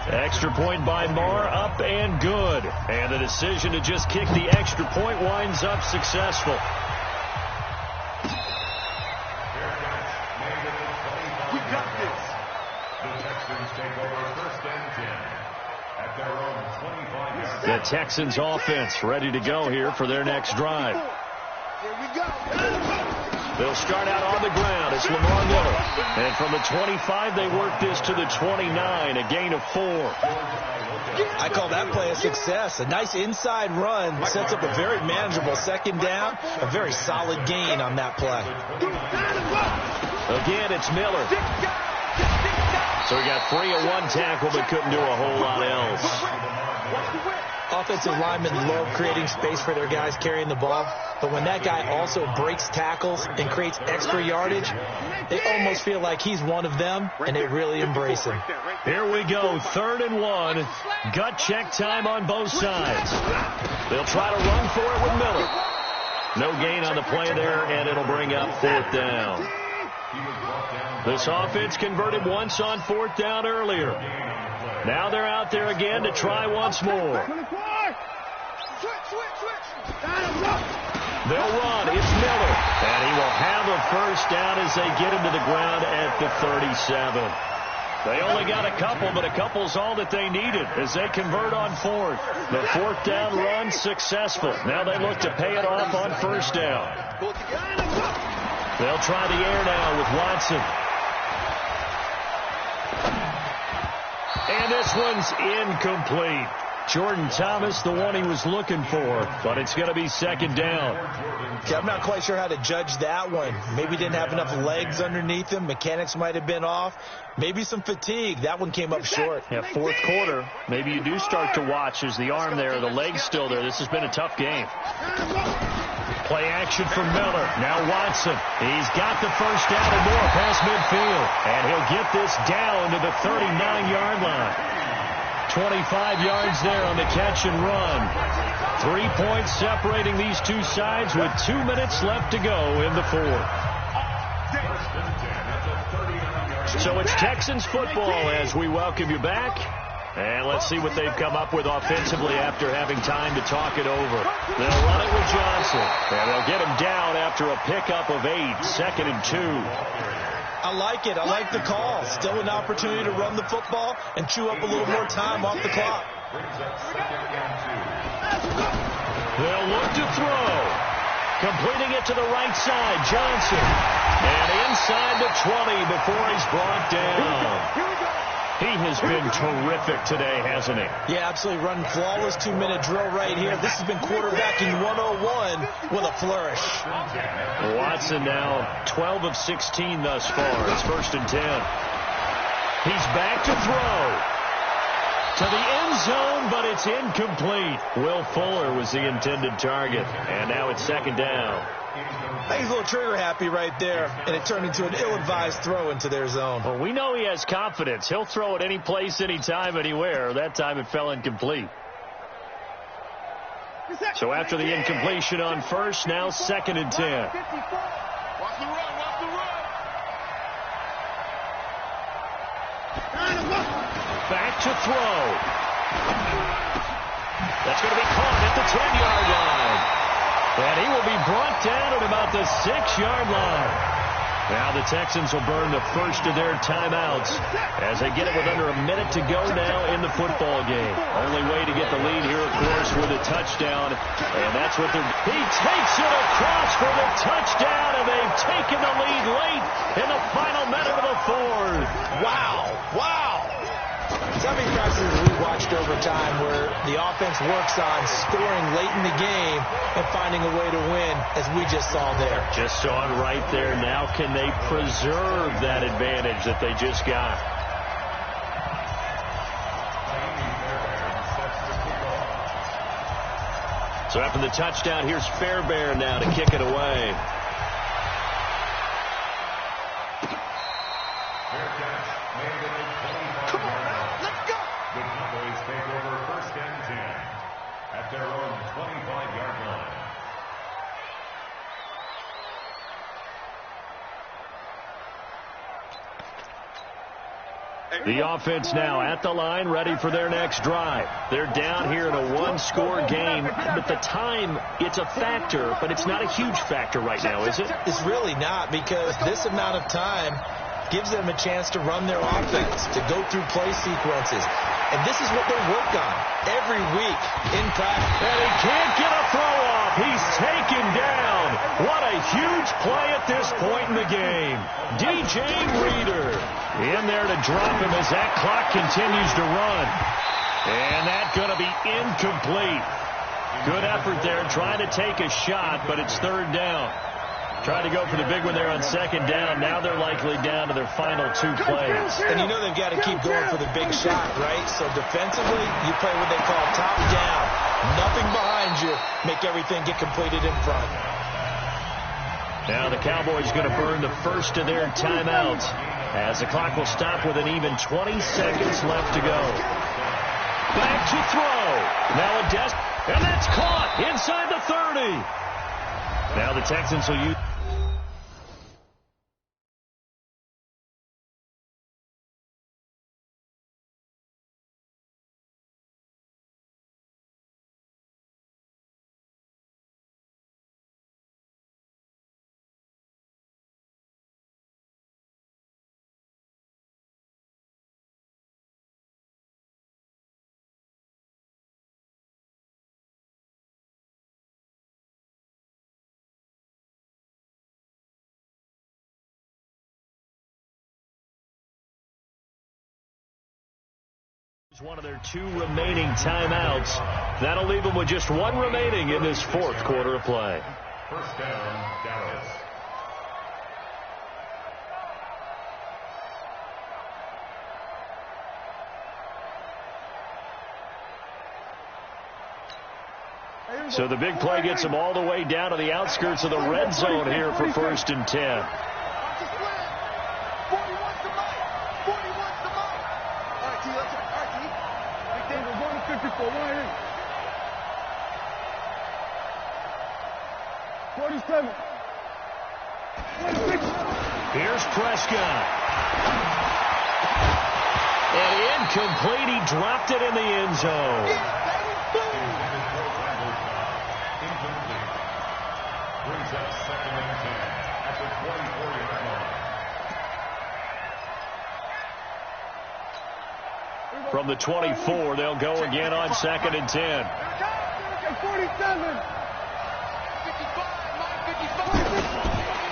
Speaker 3: Extra point by Marr, up and good. And the decision to just kick the extra point winds up successful.
Speaker 5: We got this. The Texans take over 1st and 10 at their own 25-yard line.
Speaker 3: The Texans offense ready to go here for their next drive.
Speaker 7: Here we go.
Speaker 3: They'll start out on the ground. It's Lamar Miller. And from the 25, they work this to the 29, a gain of 4.
Speaker 4: I call that play a success. A nice inside run sets up a very manageable 2nd down. A very solid gain on that play.
Speaker 3: Again, it's Miller. So he got free of 1 tackle, but couldn't do a whole lot else.
Speaker 4: Offensive linemen love creating space for their guys carrying the ball. But when that guy also breaks tackles and creates extra yardage, they almost feel like he's one of them, and they really embrace him.
Speaker 3: Here we go, 3rd and 1. Gut check time on both sides. They'll try to run for it with Miller. No gain on the play there, and it'll bring up 4th down. This offense converted once on 4th down earlier. Now they're out there again to try once more. They'll run. It's Miller. And he will have a first down as they get him to the ground at the 37. They only got a couple, but a couple's all that they needed as they convert on 4th. The 4th down run successful. Now they look to pay it off on 1st down. They'll try the air now with Watson. And this one's incomplete. Jordan Thomas, the one he was looking for, but it's going to be 2nd down.
Speaker 4: Okay, I'm not quite sure how to judge that one. Maybe didn't have enough legs underneath him. Mechanics might have been off. Maybe some fatigue. That one came up short.
Speaker 3: Yeah, 4th quarter. Maybe you do start to watch as the arm there, the leg's still there. This has been a tough game. Play action from Miller. Now Watson. He's got the first down and more past midfield. And he'll get this down to the 39-yard line. 25 yards there on the catch and run. 3 points separating these two sides with 2 minutes left to go in the fourth. So it's Texans football as we welcome you back. And let's see what they've come up with offensively after having time to talk it over. They'll run it with Johnson. And they'll get him down after a pickup of 8, 2nd and 2.
Speaker 4: I like it. I like the call. Still an opportunity to run the football and chew up a little more time off the clock.
Speaker 3: They'll look to throw. Completing it to the right side, Johnson. And inside the 20 before he's brought down. He has been terrific today, hasn't he?
Speaker 4: Yeah, absolutely. Running flawless 2-minute drill right here. This has been quarterbacking 101 with a flourish.
Speaker 3: Watson now 12 of 16 thus far. It's 1st and 10. He's back to throw. To the end zone, but it's incomplete. Will Fuller was the intended target. And now it's 2nd down.
Speaker 4: I think he's a little trigger happy right there, and it turned into an ill-advised throw into their zone.
Speaker 3: Well, we know he has confidence. He'll throw it any place, anytime, anywhere. That time it fell incomplete. So after the incompletion on first, now 2nd and 10.
Speaker 1: Watch the run, watch the run.
Speaker 3: Back to throw. That's going to be caught at the 10-yard line. And he will be brought down at about the 6-yard line. Now the Texans will burn the first of their timeouts as they get it with under a minute to go now in the football game. Only way to get the lead here, of course, with a touchdown. And that's what they're... He takes it across for the touchdown, and they've taken the lead late in the final minute of the fourth.
Speaker 4: Wow. Wow. So many practices we watched over time where the offense works on scoring late in the game and finding a way to win, as we just saw there.
Speaker 3: Just saw it right there. Now can they preserve that advantage that they just got? So after the touchdown, here's Fairbairn now to kick it away.
Speaker 5: Take over 1st and 10 at their own 25-yard line.
Speaker 3: The offense now at the line, ready for their next drive. They're down here in a one-score game, but the time, it's a factor, but it's not a huge factor right now, is it?
Speaker 4: It's really not, because this amount of time gives them a chance to run their offense, to go through play sequences. And this is what they work on every week in practice.
Speaker 3: And he can't get a throw off. He's taken down. What a huge play at this point in the game. DJ Reader in there to drop him as that clock continues to run. And that's going to be incomplete. Good effort there, trying to take a shot, but it's 3rd down. Trying to go for the big one there on 2nd down. Now they're likely down to their final 2 plays.
Speaker 4: And you know they've got to keep going for the big shot, right? So defensively, you play what they call top down. Nothing behind you. Make everything get completed in front.
Speaker 3: Now the Cowboys going to burn the first of their timeouts as the clock will stop with an even 20 seconds left to go. Back to throw. Now a desk, and that's caught inside the 30. Now the Texans will use... one of their 2 remaining timeouts. That'll leave them with just 1 remaining in this 4th quarter of play.
Speaker 5: 1st down, Dallas.
Speaker 3: So the big play gets them all the way down to the outskirts of the red zone here for 1st and 10.
Speaker 2: 47. 46.
Speaker 3: Here's Prescott. And incomplete. He dropped it in the end zone.
Speaker 5: Incomplete. Brings up 2nd and 10 at the 24-yard line.
Speaker 3: From the 24, they'll go again on 2nd and 10.
Speaker 2: 47.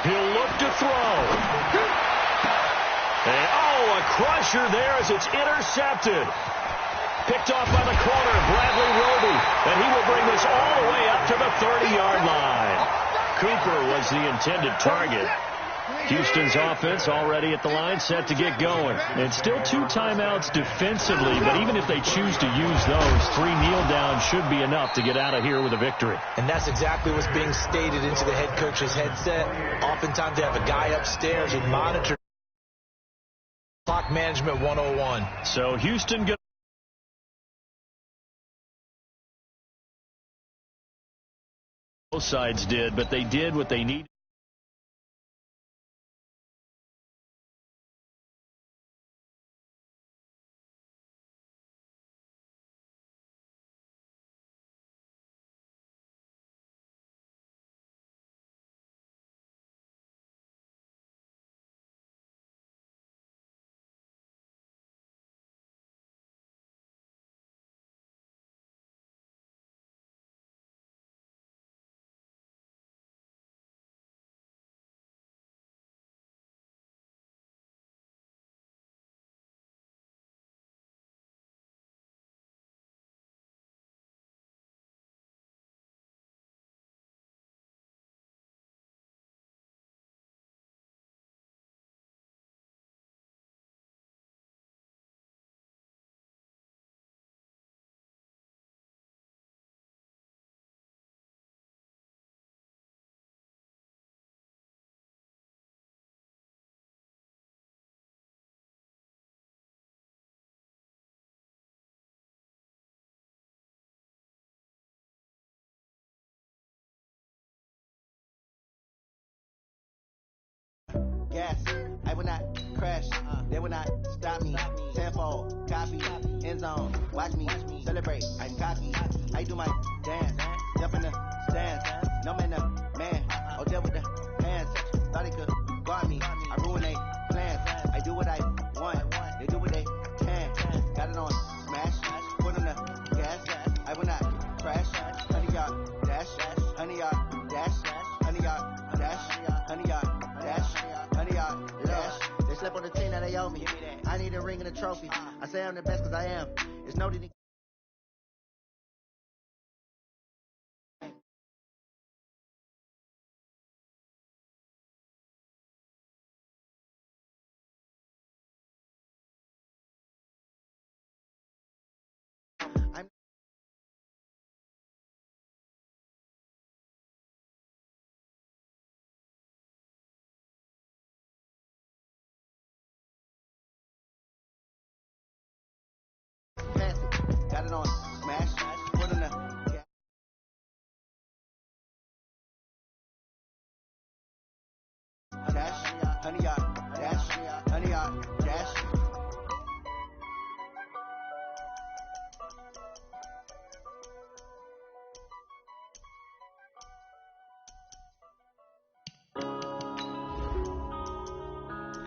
Speaker 3: He'll look to throw. And, oh, a crusher there as it's intercepted. Picked off by the corner, Bradley Roby. And he will bring this all the way up to the 30-yard line. Cooper was the intended target. Houston's offense already at the line, set to get going. And still 2 timeouts defensively, but even if they choose to use those, 3 kneel downs should be enough to get out of here with a victory.
Speaker 4: And that's exactly what's being stated into the head coach's headset. Oftentimes they have a guy upstairs who monitors clock management 101.
Speaker 3: So Houston goes. Both sides did, but they did what they needed.
Speaker 7: Gas, I will not crash, they will not stop me. Tenfold, copy, end zone, watch me celebrate. I'm cocky, I do my dance, jump in the stands. No man, man, oh there with the hands. Thought they could guard me, I ruin they plans. I do what I want, they do what they can. Got it on smash, put on the gas. I will not crash, 100-yard dash, 100-yard dash, 100-yard dash, 100-yard dash. They slept on the team that they owe me. I need a ring and a trophy. I say I'm the best because I am. It's no need. Got it on smash, put in the dash, 100-yard dash, 100-yard dash.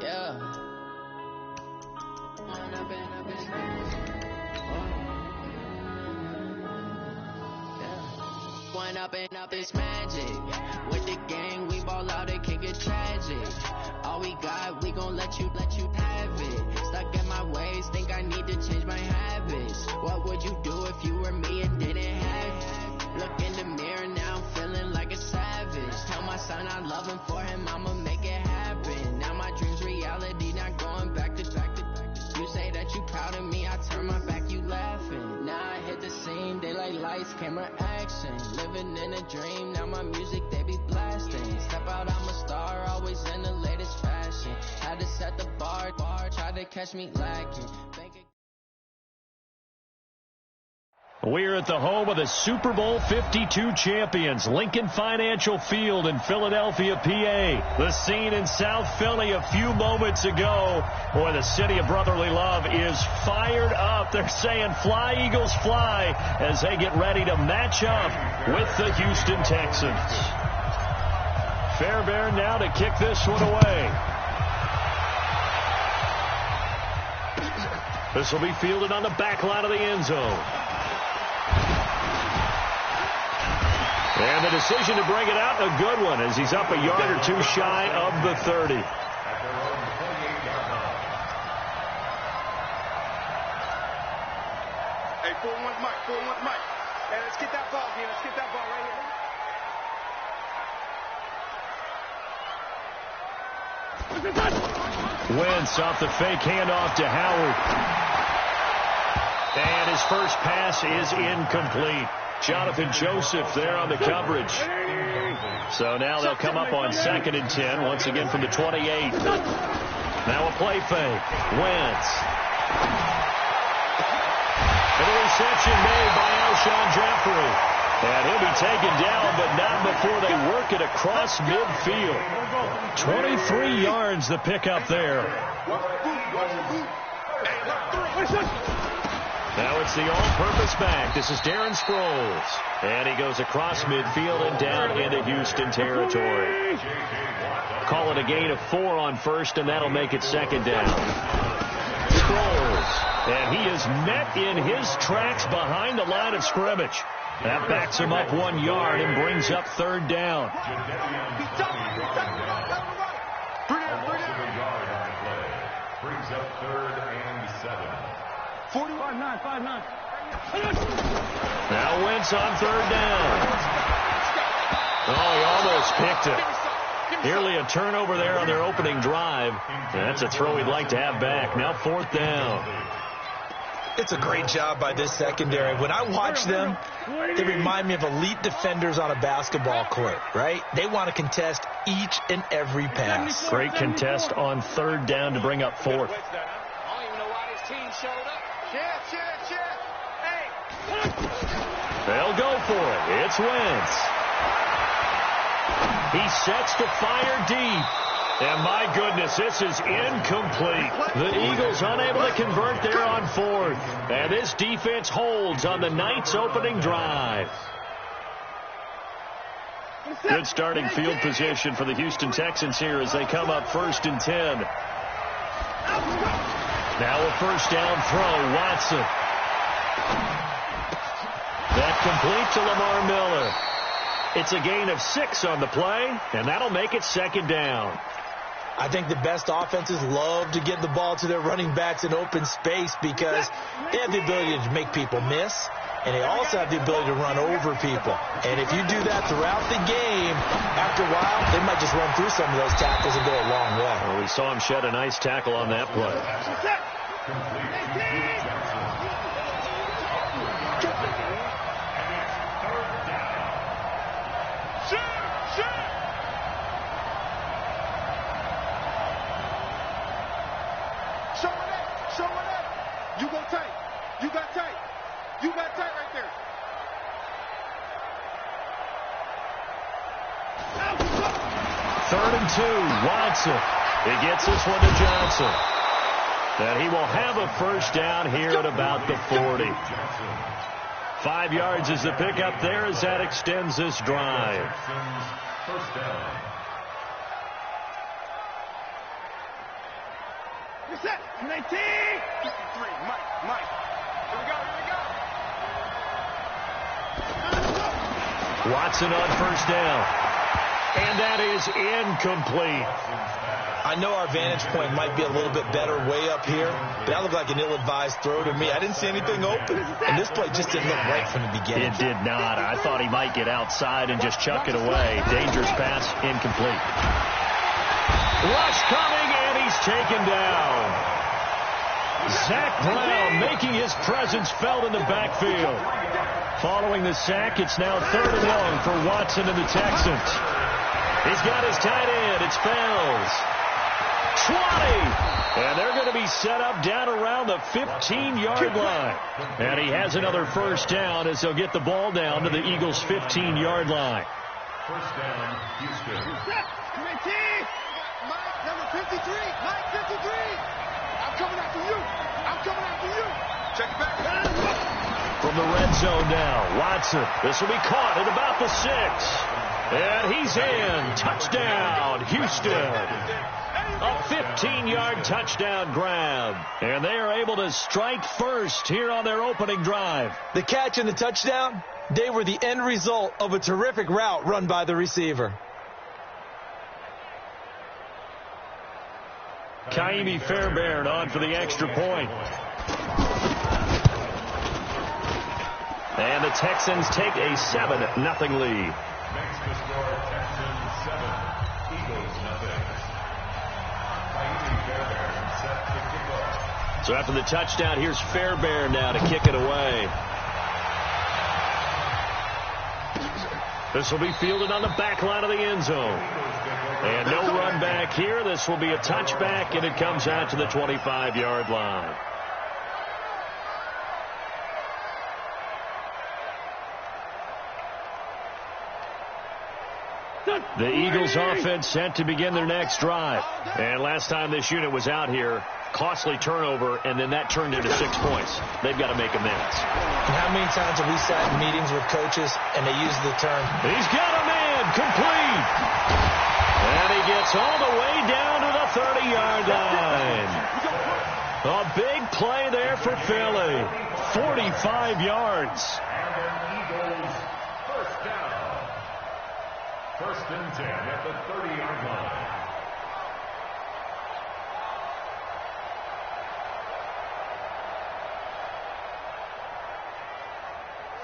Speaker 7: Yeah. One up and up is magic. With the gang, we ball out, it can get tragic. All we got, we gon' let you have it. Stuck in my ways, think I need to change my habits. What would you do if you were me and didn't have it? Look in the mirror, now I'm feeling like a savage. Tell my son I love him, for him I'ma make it happen. Now my dream's reality, not going back to. You say that you proud of me, I turn my back, you laughing. Now I hit the scene, they like lights, camera, action. Living in a dream, now my music, they be blasting. Step out, I'm a star, always in the latest fashion. Had to set the bar, try to catch me lacking.
Speaker 3: We're at the home of the Super Bowl 52 champions, Lincoln Financial Field in Philadelphia, PA. The scene in South Philly a few moments ago. Boy, the city of brotherly love is fired up. They're saying, "Fly, Eagles, fly," as they get ready to match up with the Houston Texans. Fairbairn now to kick this one away. This will be fielded on the back line of the end zone. And the decision to bring it out, a good one, as he's up a yard or two shy of the 30.
Speaker 1: Hey, 4-1 Mike, 4-1 Mike. Hey, let's get that ball, man. Let's get that ball right here.
Speaker 3: Wentz off the fake handoff to Howard. And his first pass is incomplete. Jonathan Joseph there on the coverage. So now they'll come up on 2nd and 10, once again from the 28. Now a play fake. Wentz. And a reception made by Alshon Jeffrey. And he'll be taken down, but not before they work it across midfield. 23 yards the pickup there. Now it's the all-purpose back. This is Darren Sproles. And he goes across midfield and down into Houston territory. Call it a gain of 4 on first, and that'll make it 2nd down. Sproles. And he is met in his tracks behind the line of scrimmage. That backs him up 1 yard and brings up 3rd down.
Speaker 5: Brings up 3rd and 7.
Speaker 2: 45-9, 5-9.
Speaker 3: Now Wentz on 3rd down. Oh, he almost picked it. Nearly a turnover there on their opening drive. That's a throw he'd like to have back. Now 4th down.
Speaker 4: It's a great job by this secondary. When I watch them, they remind me of elite defenders on a basketball court, right? They want to contest each and every pass.
Speaker 3: Great contest on 3rd down to bring up 4th.
Speaker 1: I don't even know why this team showed up. Cheer. Hey.
Speaker 3: They'll go for it. It's Wentz. He sets to fire deep. And my goodness, this is incomplete. The Eagles unable to convert there on 4th. And this defense holds on the night's opening drive. Good starting field position for the Houston Texans here as they come up 1st and 10. Now a 1st down throw, Watson. That complete to Lamar Miller. It's a gain of 6 on the play, and that'll make it 2nd down.
Speaker 4: I think the best offenses love to get the ball to their running backs in open space because they have the ability to make people miss, and they also have the ability to run over people. And if you do that throughout the game, after a while, they might just run through some of those tackles and go a long way.
Speaker 3: Well, we saw him shed a nice tackle on that play.
Speaker 1: Show it up. You go tight. You got tight. You got tight right there.
Speaker 3: 3rd and 2, Watson. He gets this one to Johnson. And he will have a 1st down here at about the 40. 5 yards is the pickup there as that extends this drive.
Speaker 5: 1st down.
Speaker 1: Reset. 19. 53. Mike. Here we go.
Speaker 3: Watson on 1st down. And that is incomplete.
Speaker 4: I know our vantage point might be a little bit better way up here, but that looked like an ill-advised throw to me. I didn't see anything open, and this play just didn't look right from the beginning.
Speaker 3: It did not. I thought he might get outside and just chuck it away. Dangerous pass, incomplete. Rush coming, and he's taken down. Zach Brown making his presence felt in the backfield. Following the sack, it's now 3rd and long for Watson and the Texans. He's got his tight end. It's Fells. And they're going to be set up down around the 15-yard line. And he has another first down as they'll get the ball down to the Eagles' 15-yard line.
Speaker 5: First down, Houston.
Speaker 1: Come in, T. Mike, number 53. Mike, 53. I'm coming after you. I'm coming after you. Check it back.
Speaker 3: From the red zone now, Watson. This will be caught at about the 6. And he's in. Touchdown, Houston. A 15-yard touchdown grab. And they are able to strike first here on their opening drive.
Speaker 4: The catch and the touchdown, they were the end result of a terrific route run by the receiver.
Speaker 3: Kaimi Fairbairn on for the extra point. And the Texans take a 7-0 lead.
Speaker 5: Makes the score Texans 7, Eagles 0. Kaimi Fairbairn set to kick off.
Speaker 3: So after the touchdown, here's Fairbairn now to kick it away. This will be fielded on the back line of the end zone. And no run back here. This will be a touchback, and it comes out to the 25-yard line. The Eagles offense set to begin their next drive. And last time this unit was out here, costly turnover, and then that turned into 6 points. They've got to make amends.
Speaker 4: And how many times have we sat in meetings with coaches and they use the term,
Speaker 3: he's got a man, complete. And he gets all the way down to the 30-yard line. A big play there for Philly. 45 yards.
Speaker 5: And Eagles first down. First and 10 at the 30-yard line.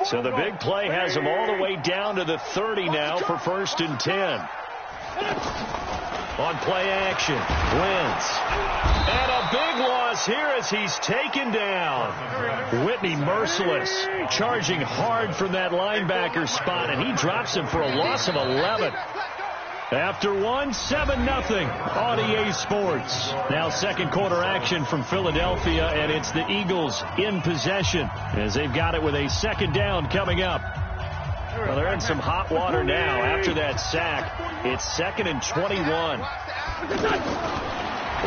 Speaker 3: So the big play has them all the way down to the 30 now for first and 10. On play action, Wentz. And a big loss here as he's taken down. Whitney Merciless charging hard from that linebacker spot, and he drops him for a loss of 11. After one, 7-0 on EA Sports. Now second quarter action from Philadelphia, and it's the Eagles in possession as they've got it with a second down coming up. Well, they're in some hot water now after that sack. It's 2nd and 21.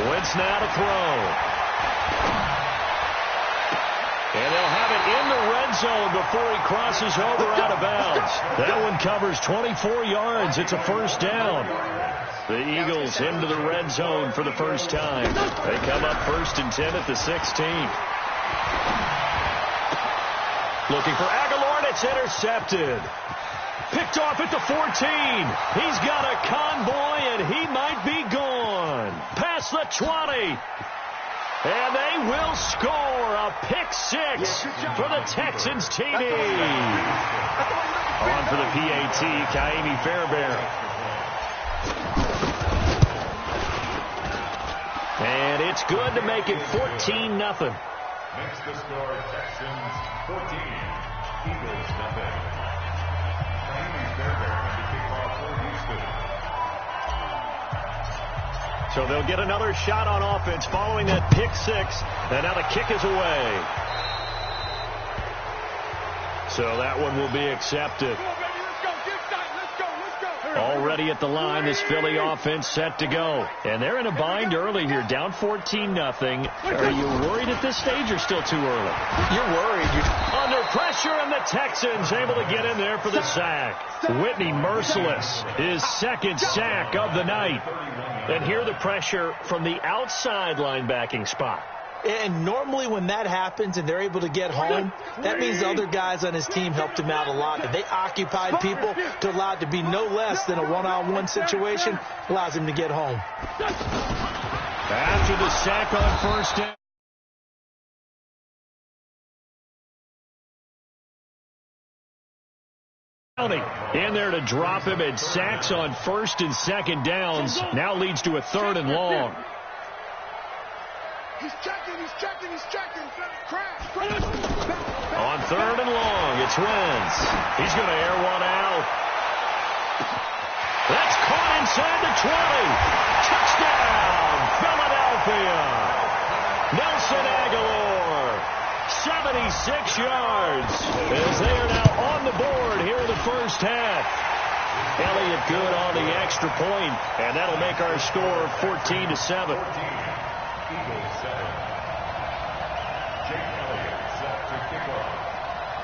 Speaker 3: Wentz now to throw. And they'll have it in the red zone before he crosses over out of bounds. That one covers 24 yards. It's a first down. The Eagles into the red zone for the first time. They come up 1st and 10 at the 16. Looking for Aguilar, and it's intercepted. Picked off at the 14. He's got a convoy, and he might be gone. Past the 20. And they will score a pick 6 for the Texans TD. On for the PAT, Kaimi Fairbairn. And it's good to make it 14-0.
Speaker 5: Makes the score Texans 14, Eagles 0. Kaimi Fairbairn to kick off for Houston.
Speaker 3: So they'll get another shot on offense following that pick 6. And now the kick is away. So that one will be accepted. Already at the line, this Philly offense set to go. And they're in a bind early here, down 14-0. Are you worried at this stage or still too early?
Speaker 4: You're worried.
Speaker 3: Under pressure, and the Texans able to get in there for the sack. Whitney Merciless, his 2nd sack of the night. And here the pressure from the outside linebacking spot.
Speaker 4: And normally when that happens and they're able to get home, that means the other guys on his team helped him out a lot. And they occupied people to allow it to be no less than a one-on-one situation, allows him to get home.
Speaker 3: After the sack on first down. In there to drop him, and sacks on 1st and 2nd downs. Now leads to a 3rd and long.
Speaker 1: He's checking. Crash.
Speaker 3: On 3rd and long, it's Wentz. He's going to air one out. That's caught inside the 20. Touchdown, Philadelphia. Nelson Aguilar, 76 yards, as they are now on the board here in the first half. Elliott good on the extra point, and that'll make our score 14-7.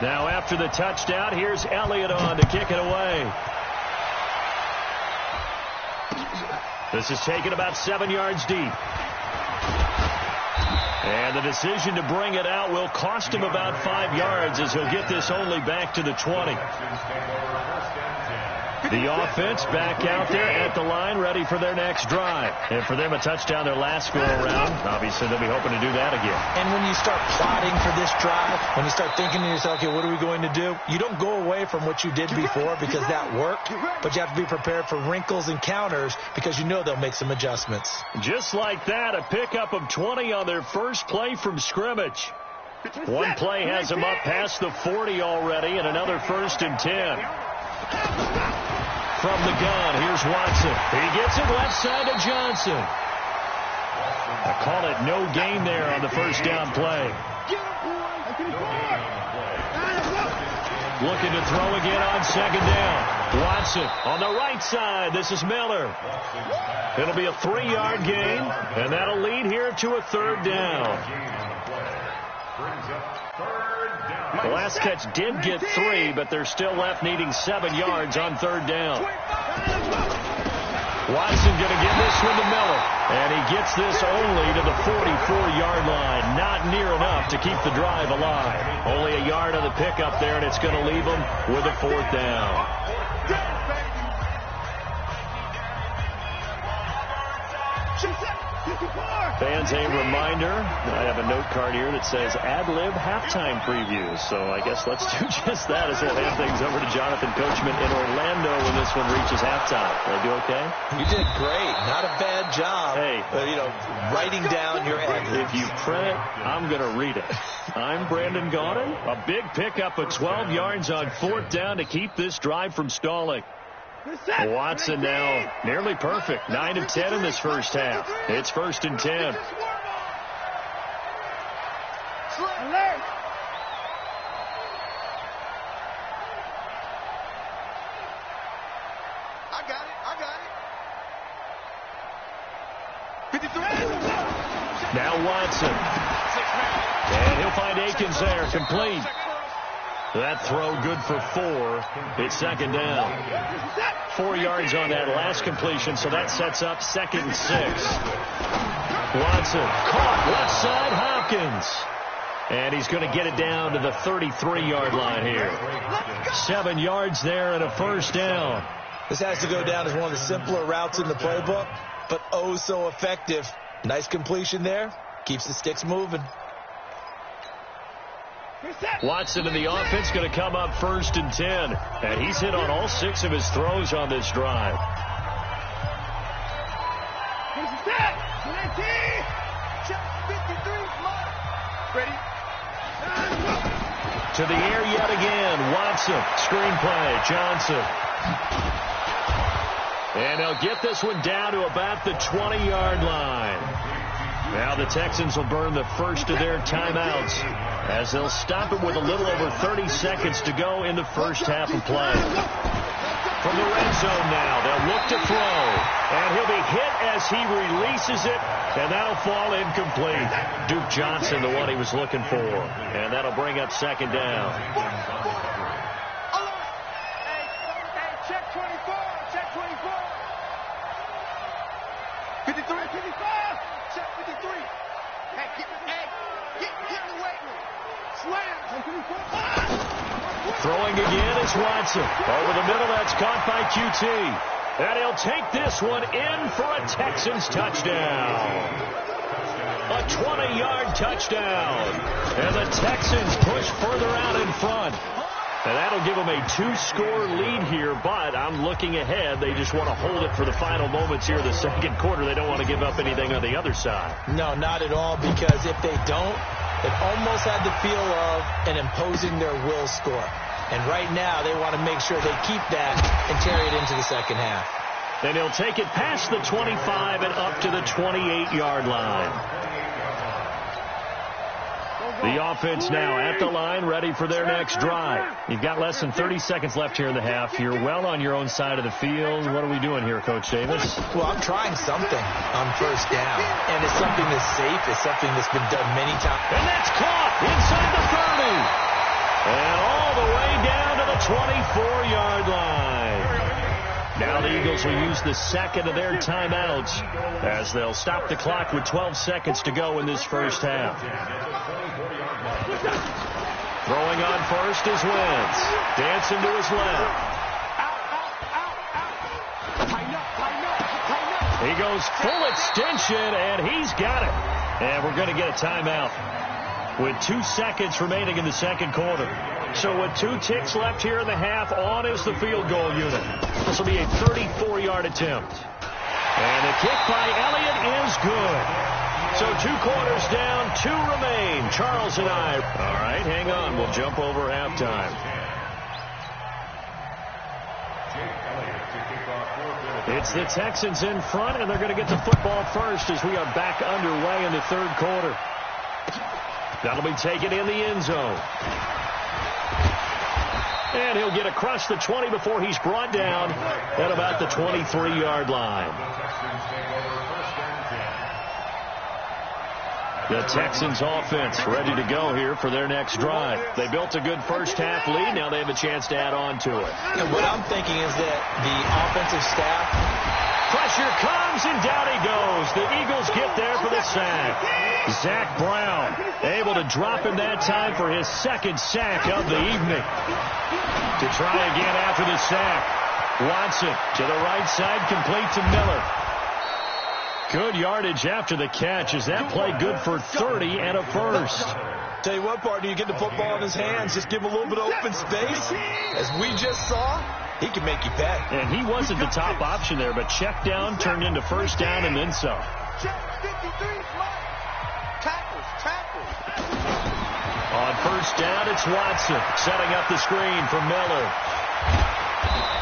Speaker 3: Now after the touchdown, here's Elliott on to kick it away. This is taken about 7 yards deep. And the decision to bring it out will cost him about 5 yards, as he'll get this only back to the 20. The offense back out there at the line, ready for their next drive. And for them, a touchdown their last go-around. Obviously, they'll be hoping to do that again.
Speaker 4: And when you start plotting for this drive, when you start thinking to yourself, okay, what are we going to do? You don't go away from what you did before because that worked, but you have to be prepared for wrinkles and counters because you know they'll make some adjustments.
Speaker 3: Just like that, a pickup of 20 on their first play from scrimmage. One play has them up past the 40 already, and another 1st and 10. From the gun, here's Watson. He gets it left side to Johnson. I call it no gain there on the first down play. Looking to throw again on 2nd down. Watson on the right side. This is Miller. It'll be a 3-yard gain, and that'll lead here to a 3rd down. The last catch did get 3, but they're still left needing 7 yards on 3rd down. Watson going to give this one to Miller, and he gets this only to the 44-yard line. Not near enough to keep the drive alive. Only a yard on the pickup there, and it's going to leave them with a 4th down. Fans, a reminder, I have a note card here that says ad-lib halftime previews. So I guess let's do just that as we'll hand things over to Jonathan Coachman in Orlando when this one reaches halftime. Did I do okay?
Speaker 4: You did great. Not a bad job.
Speaker 3: Hey.
Speaker 4: Writing down your ad-libs.
Speaker 3: If you print it, I'm going to read it. I'm Brandon Gaudin. A big pickup of 12 yards on 4th down to keep this drive from stalling. Watson now nearly perfect. 9 of 10 in this first half. It's 1st and 10.
Speaker 1: I got it. 53.
Speaker 3: Now Watson. And he'll find Akins there. Complete. That throw good for 4. It's 2nd down. 4 yards on that last completion, so that sets up 2nd and 6. Watson caught left side Hopkins. And he's going to get it down to the 33-yard line here. 7 yards there and a 1st down.
Speaker 4: This has to go down as one of the simpler routes in the playbook, but oh so effective. Nice completion there. Keeps the sticks moving.
Speaker 3: Watson in the offense going to come up 1st and 10. And he's hit on all 6 of his throws on this drive.
Speaker 1: Ready?
Speaker 3: To the air yet again. Watson. Screenplay. Johnson. And they'll get this one down to about the 20-yard line. Now the Texans will burn the first of their timeouts as they'll stop it with a little over 30 seconds to go in the first half of play. From the red zone now, they'll look to throw. And he'll be hit as he releases it, and that'll fall incomplete. Duke Johnson, the one he was looking for. And that'll bring up 2nd down.
Speaker 1: Check 24. Check 24. 53. 55. Check 53. Hey, get in the weight room. Slam.
Speaker 3: Throwing again is Watson. Over the middle, that's caught by QT. And he'll take this one in for a Texans touchdown. A 20-yard touchdown. And the Texans push further out in front. And that'll give them a 2-score lead here, but I'm looking ahead. They just want to hold it for the final moments here of the 2nd quarter. They don't want to give up anything on the other side.
Speaker 4: No, not at all, because if they don't, it almost had the feel of an imposing their will score. And right now, they want to make sure they keep that and carry it into the 2nd half.
Speaker 3: And he'll take it past the 25 and up to the 28-yard line. The offense now at the line, ready for their next drive. You've got less than 30 seconds left here in the half. You're well on your own side of the field. What are we doing here, Coach Davis?
Speaker 4: Well, I'm trying something on first down. And it's something that's safe. It's something that's been done many times.
Speaker 3: And that's caught inside the 30. And all the way down to the 24-yard line. Now the Eagles will use the second of their timeouts as they'll stop the clock with 12 seconds to go in this first half. Throwing on first is Wentz. Dancing to his left. He goes full extension, and he's got it. And we're going to get a timeout with 2 seconds remaining in the second quarter. So with 2 ticks left here in the half, on is the field goal unit. This will be a 34-yard attempt. And the kick by Elliott is good. So 2 quarters down, 2 remain. Charles and I. All right, hang on. We'll jump over halftime. It's the Texans in front, and they're going to get the football first as we are back underway in the third quarter. That'll be taken in the end zone. And he'll get across the 20 before he's brought down at about the 23-yard line. The Texans offense ready to go here for their next drive. They built a good first half lead. Now they have a chance to add on to it.
Speaker 4: And what I'm thinking is that the offensive staff.
Speaker 3: Pressure comes, and down he goes. The Eagles get there for the sack. Zach Brown able to drop him that time for his second sack of the evening. To try again after the sack. Watson to the right side, complete to Miller. Good yardage after the catch. Is that play good for 30 and a first?
Speaker 4: Tell you what, partner, you get the football in his hands, just give him a little bit of open space. As we just saw, he can make you pay.
Speaker 3: And he wasn't the top option there, but check down turned into first down and then some. On first down, it's Watson setting up the screen for Miller.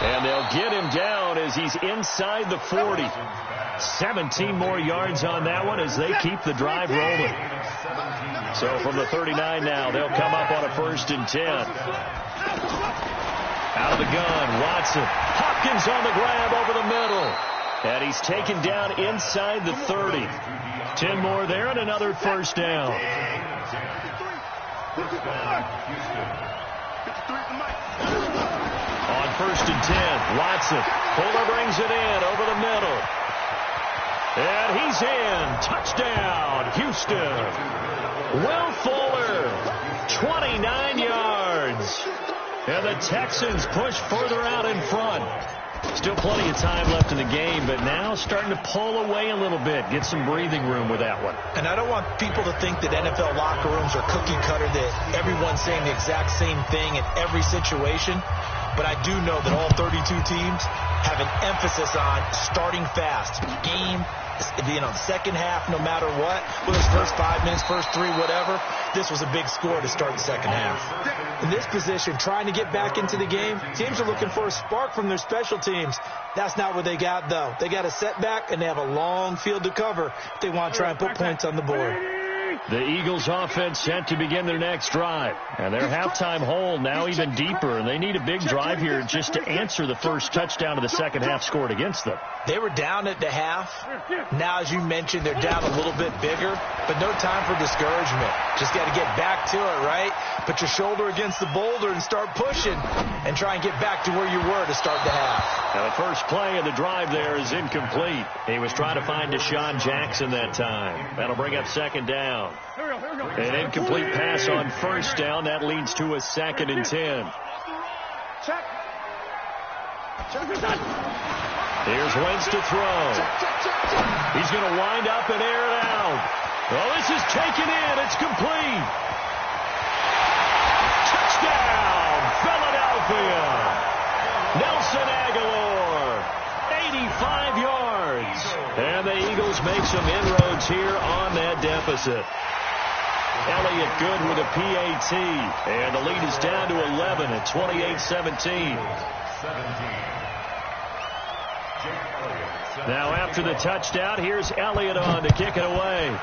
Speaker 3: And they'll get him down as he's inside the 40. 17 more yards on that one as they keep the drive rolling. So from the 39 now, they'll come up on a 1st and 10. Out of the gun, Watson. Hopkins on the grab over the middle. And he's taken down inside the 30. 10 more there and another first down. On 1st and 10, Watson. Fuller brings it in over the middle. And he's in. Touchdown, Houston. Will Fuller, 29 yards. And the Texans push further out in front. Still plenty of time left in the game, but now starting to pull away a little bit. Get some breathing room with that one.
Speaker 4: And I don't want people to think that NFL locker rooms are cookie cutter, that everyone's saying the exact same thing in every situation. But I do know that all 32 teams have an emphasis on starting fast. Game, second half, no matter what. Whether it's first 5 minutes, first 3, whatever. This was a big score to start the second half. In this position, trying to get back into the game, teams are looking for a spark from their special teams. That's not what they got, though. They got a setback, and they have a long field to cover if they want to try and put points on the board.
Speaker 3: The Eagles offense set to begin their next drive. And their halftime hole now even deeper. And they need a big drive here just to answer the first touchdown of the second half scored against them.
Speaker 4: They were down at the half. Now, as you mentioned, they're down a little bit bigger. But no time for discouragement. Just got to get back to it, right? Put your shoulder against the boulder and start pushing. And try and get back to where you were to start the half.
Speaker 3: Now, the first play of the drive there is incomplete. He was trying to find Deshaun Jackson that time. That'll bring up second down. An incomplete pass on first down. That leads to a 2nd and 10. Here's Wentz to throw. He's going to wind up and air it out. Well, this is taken in. It's complete. Touchdown, Philadelphia. Nelson Aguilar, 85 yards. And the Eagles make some inroads here on that deficit. Elliott good with a PAT. And the lead is down to 11 at 28-17. Now after the touchdown, here's Elliott on to kick it away.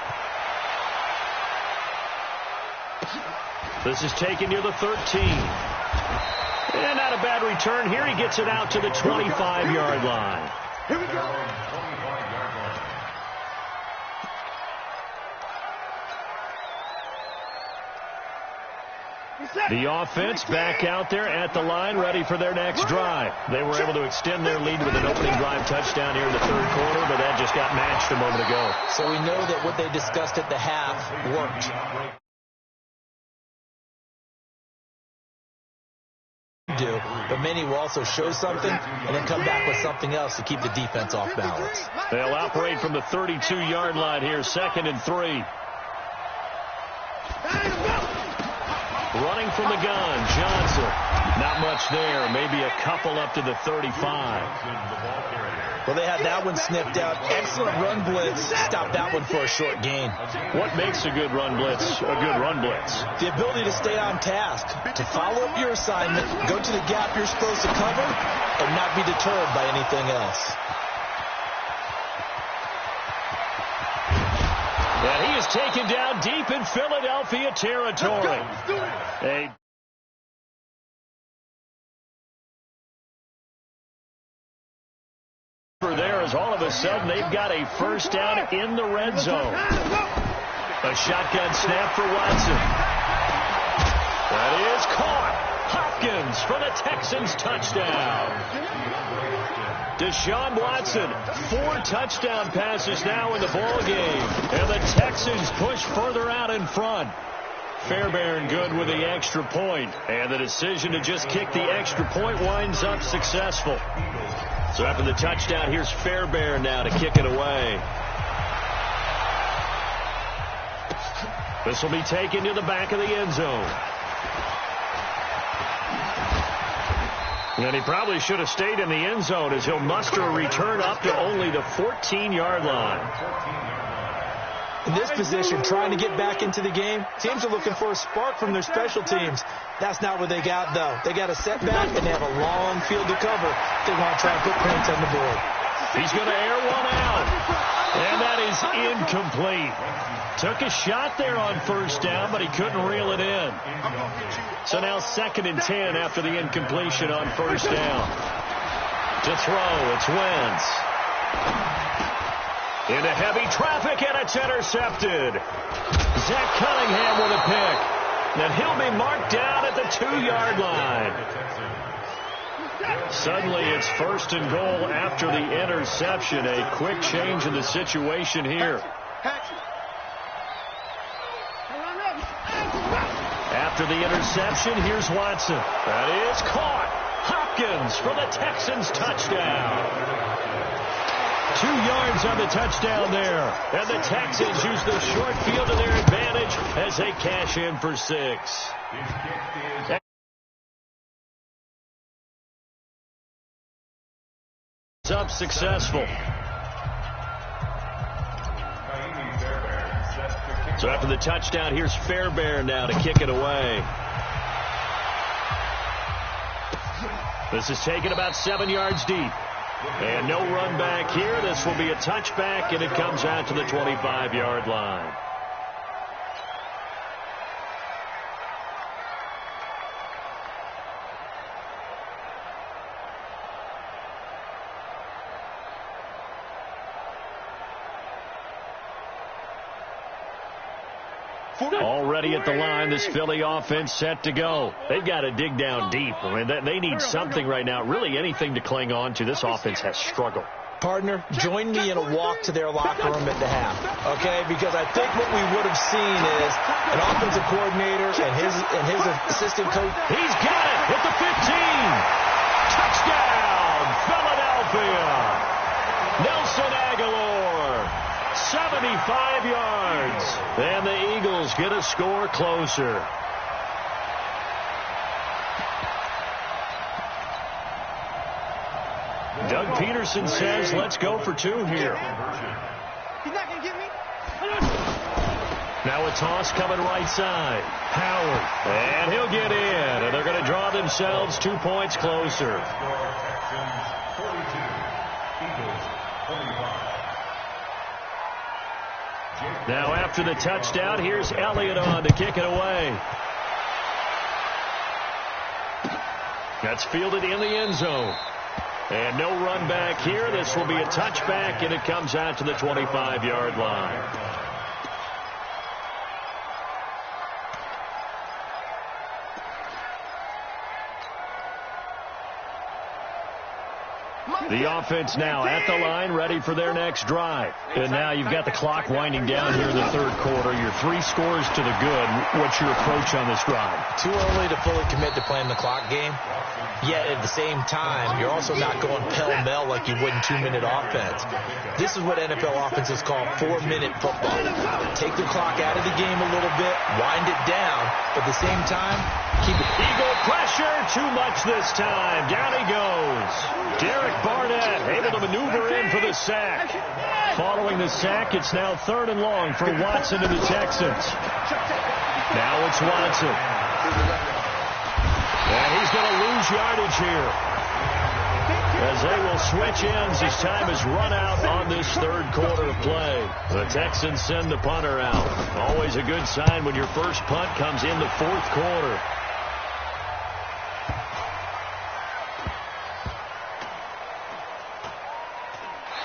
Speaker 3: This is taken near the 13. And not a bad return here. He gets it out to the 25-yard line.
Speaker 1: Here we go.
Speaker 3: The offense back out there at the line, ready for their next drive. They were able to extend their lead with an opening drive touchdown here in the third quarter, but that just got matched a moment ago.
Speaker 4: So we know that what they discussed at the half worked. But many will also show something and then come back with something else to keep the defense off balance.
Speaker 3: They'll operate from the 32-yard line here, 2nd and 3. Running from the gun, Johnson. Not much there, maybe a couple up to the 35.
Speaker 4: Well, they had that one sniffed out. Excellent run blitz. Stopped that one for a short gain.
Speaker 3: What makes a good run blitz a good run blitz?
Speaker 4: The ability to stay on task, to follow up your assignment, go to the gap you're supposed to cover, and not be deterred by anything else.
Speaker 3: And he is taken down deep in Philadelphia territory. There is all of a sudden they've got a first down in the red zone. A shotgun snap for Watson. That is caught. Hopkins for the Texans touchdown. Deshaun Watson, 4 touchdown passes now in the ball game, and the Texans push further out in front. Fairbairn good with the extra point, and the decision to just kick the extra point winds up successful. So after the touchdown, here's Fairbairn now to kick it away. This will be taken to the back of the end zone. And he probably should have stayed in the end zone as he'll muster a return up to only the 14-yard line.
Speaker 4: In this position, trying to get back into the game, teams are looking for a spark from their special teams. That's not what they got, though. They got a setback, and they have a long field to cover. They want to try and put points on the board.
Speaker 3: He's going to air one out, and that is incomplete. Took a shot there on first down, but he couldn't reel it in. So now 2nd and 10 after the incompletion on first down. To throw, it's Wentz. Into heavy traffic, and it's intercepted. Zach Cunningham with a pick. And he'll be marked down at the 2-yard line. Suddenly, it's 1st and goal after the interception. A quick change in the situation here. After the interception, here's Watson. That is caught. Hopkins for the Texans touchdown. 2 yards on the touchdown there. And the Texans use the short field to their advantage as they cash in for 6. Up successful. So after the touchdown, here's Fairbairn now to kick it away. This is taken about 7 yards deep. And no run back here. This will be a touchback, and it comes out to the 25-yard line. Already at the line, this Philly offense set to go. They've got to dig down deep. I mean, they need something right now, really anything to cling on to. This offense has struggled.
Speaker 4: Partner, join me in a walk to their locker room at the half, okay? Because I think what we would have seen is an offensive coordinator and his assistant coach.
Speaker 3: He's got it at the 15. Touchdown, Philadelphia. Nelson Aguilar, 75 yards. And the Eagles get a score closer. Doug Peterson says, let's go for 2 here.
Speaker 1: He's not going to get me.
Speaker 3: Now a toss coming right side. Howard. And he'll get in. And they're going to draw themselves 2 points closer. Now after the touchdown, here's Elliott on to kick it away. That's fielded in the end zone. And no run back here. This will be a touchback, and it comes out to the 25-yard line. The offense now at the line, ready for their next drive. And now you've got the clock winding down here in the third quarter. You're 3 scores to the good. What's your approach on this drive?
Speaker 4: Too early to fully commit to playing the clock game. Yet at the same time, you're also not going pell-mell like you would in 2-minute offense. This is what NFL offenses call 4-minute football. Take the clock out of the game a little bit, wind it down, but at the same time, keep it.
Speaker 3: Eagle pressure, too much this time. Down he goes. Derek Barnett able to maneuver in for the sack. Following the sack, it's now 3rd and long for Watson and the Texans. Now it's Watson. And he's going to lose yardage here, as they will switch ends as time has run out on this third quarter of play. The Texans send the punter out. Always a good sign when your first punt comes in the fourth quarter.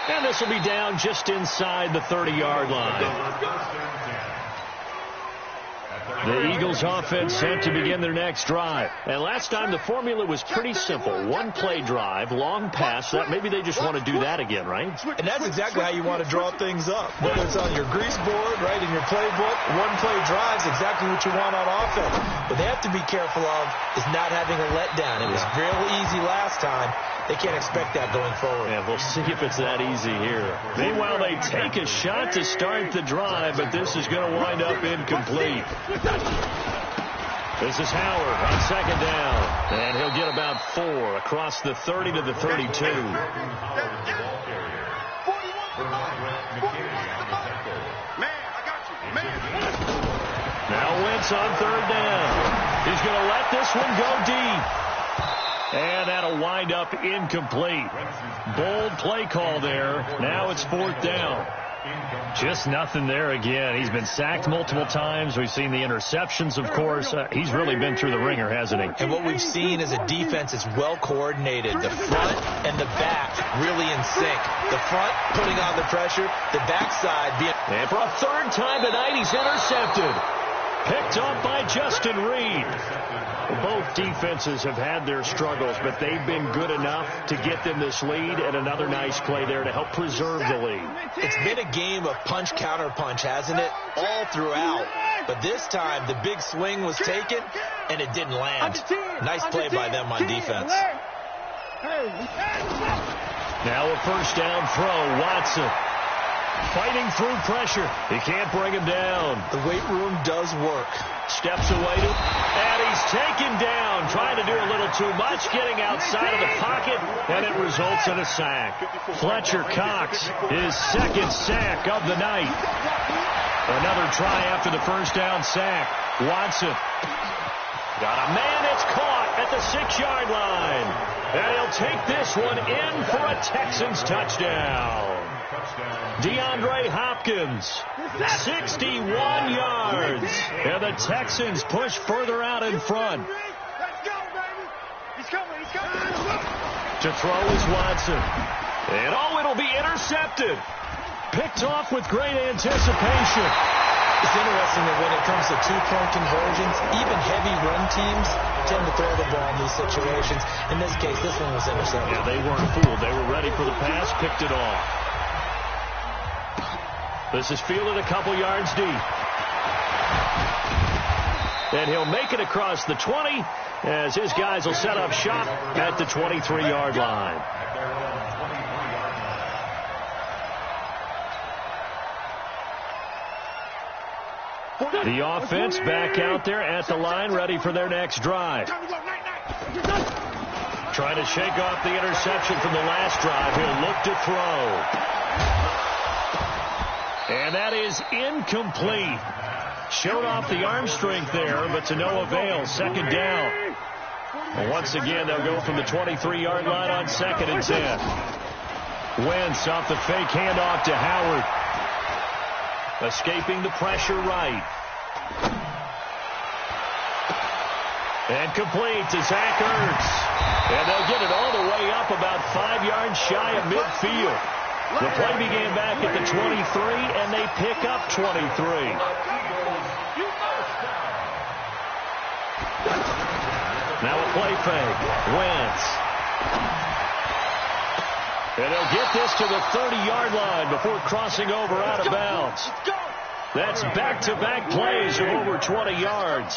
Speaker 3: And this will be down just inside the 30-yard line. The Eagles offense set to begin their next drive. And last time the formula was pretty simple. 1-play drive, long pass. That maybe they just want to do that again, right?
Speaker 4: And that's exactly how you want to draw things up. Whether it's on your grease board, right, in your playbook, 1-play drive is exactly what you want on offense. What they have to be careful of is not having a letdown. It was real easy last time. They can't expect that going forward.
Speaker 3: Yeah, we'll see if it's that easy here. Meanwhile, they take a shot to start the drive, but this is going to wind up incomplete. This is Howard on 2nd down, and he'll get about 4 across the 30 to the 32. Now Wentz on 3rd down. He's going to let this one go deep. And that'll wind up incomplete. Bold play call there. Now it's 4th down. Just nothing there again. He's been sacked multiple times. We've seen the interceptions, of course. He's really been through the ringer, hasn't he?
Speaker 4: And what we've seen is a defense that's well coordinated. The front and the back really in sync. The front putting on the pressure, the backside being...
Speaker 3: And for a 3rd time tonight, he's intercepted. Picked up by Justin Reed. Both defenses have had their struggles, but they've been good enough to get them this lead, and another nice play there to help preserve the lead.
Speaker 4: It's been a game of punch-counter-punch, hasn't it? All throughout. But this time, the big swing was taken, and it didn't land. Nice play by them on defense.
Speaker 3: Now a 1st down throw, Watson. Fighting through pressure. He can't bring him down.
Speaker 4: The weight room does work.
Speaker 3: Steps away to, and he's taken down. Trying to do a little too much, getting outside of the pocket, and it results in a sack. Fletcher Cox, his 2nd sack of the night. Another try after the 1st down sack. Watson. Got a man, it's caught at the 6-yard line. And he'll take this one in for a Texans touchdown. DeAndre Hopkins, 61 yards. And the Texans push further out in front.
Speaker 2: Let's go, baby. He's coming.
Speaker 3: To throw is Watson. And it'll be intercepted. Picked off with great anticipation.
Speaker 4: It's interesting that when it comes to 2-point conversions, even heavy run teams tend to throw the ball in these situations. In this case, this one was intercepted.
Speaker 3: Yeah, they weren't fooled. They were ready for the pass, picked it off. This is fielded a couple yards deep. And he'll make it across the 20 as his guys will set up shop at the 23-yard line. The offense back out there at the line, ready for their next drive. Trying to shake off the interception from the last drive. He'll look to throw. And that is incomplete. Showed off the arm strength there, but to no avail. 2nd down. And once again, they'll go from the 23-yard line on 2nd and 10. Wentz off the fake handoff to Howard. Escaping the pressure right. And complete to Zach Ertz. And they'll get it all the way up about 5 yards shy of midfield. The play began back at the 23, and they pick up 23. Now a play fake. Wentz. And they'll get this to the 30-yard line before crossing over out of bounds. That's back-to-back plays of over 20 yards.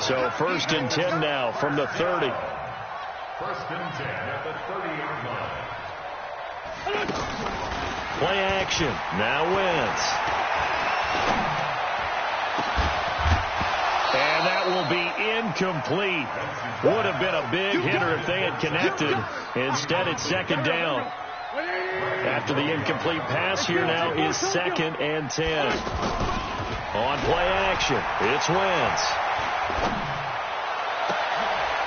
Speaker 3: So 1st and 10 now from the 30.
Speaker 5: 1st and 10 at the 30-yard line.
Speaker 3: Play action. Now Wentz. And that will be incomplete. Would have been a big hitter if they had connected. Instead, it's 2nd down. After the incomplete pass, here now is 2nd and 10. On play action, it's Wentz.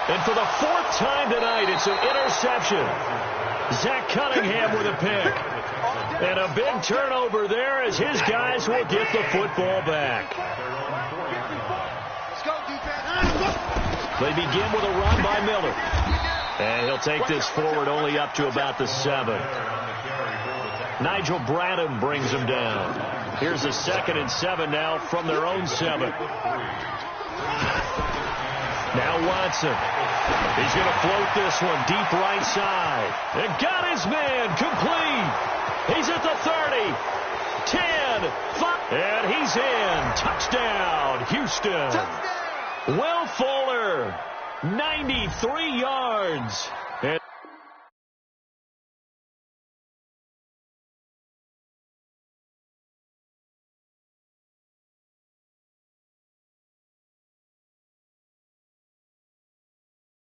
Speaker 3: And for the 4th time tonight, it's an interception. Zach Cunningham with a pick. And a big turnover there as his guys will get the football back. They begin with a run by Miller. And he'll take this forward only up to about the 7. Nigel Bradham brings him down. Here's a 2nd and 7 now from their own 7. Now Watson. He's going to float this one deep right side. And got his man complete. He's at the 30. 10. 5. And he's in. Touchdown, Houston. Will Fuller. 93 yards.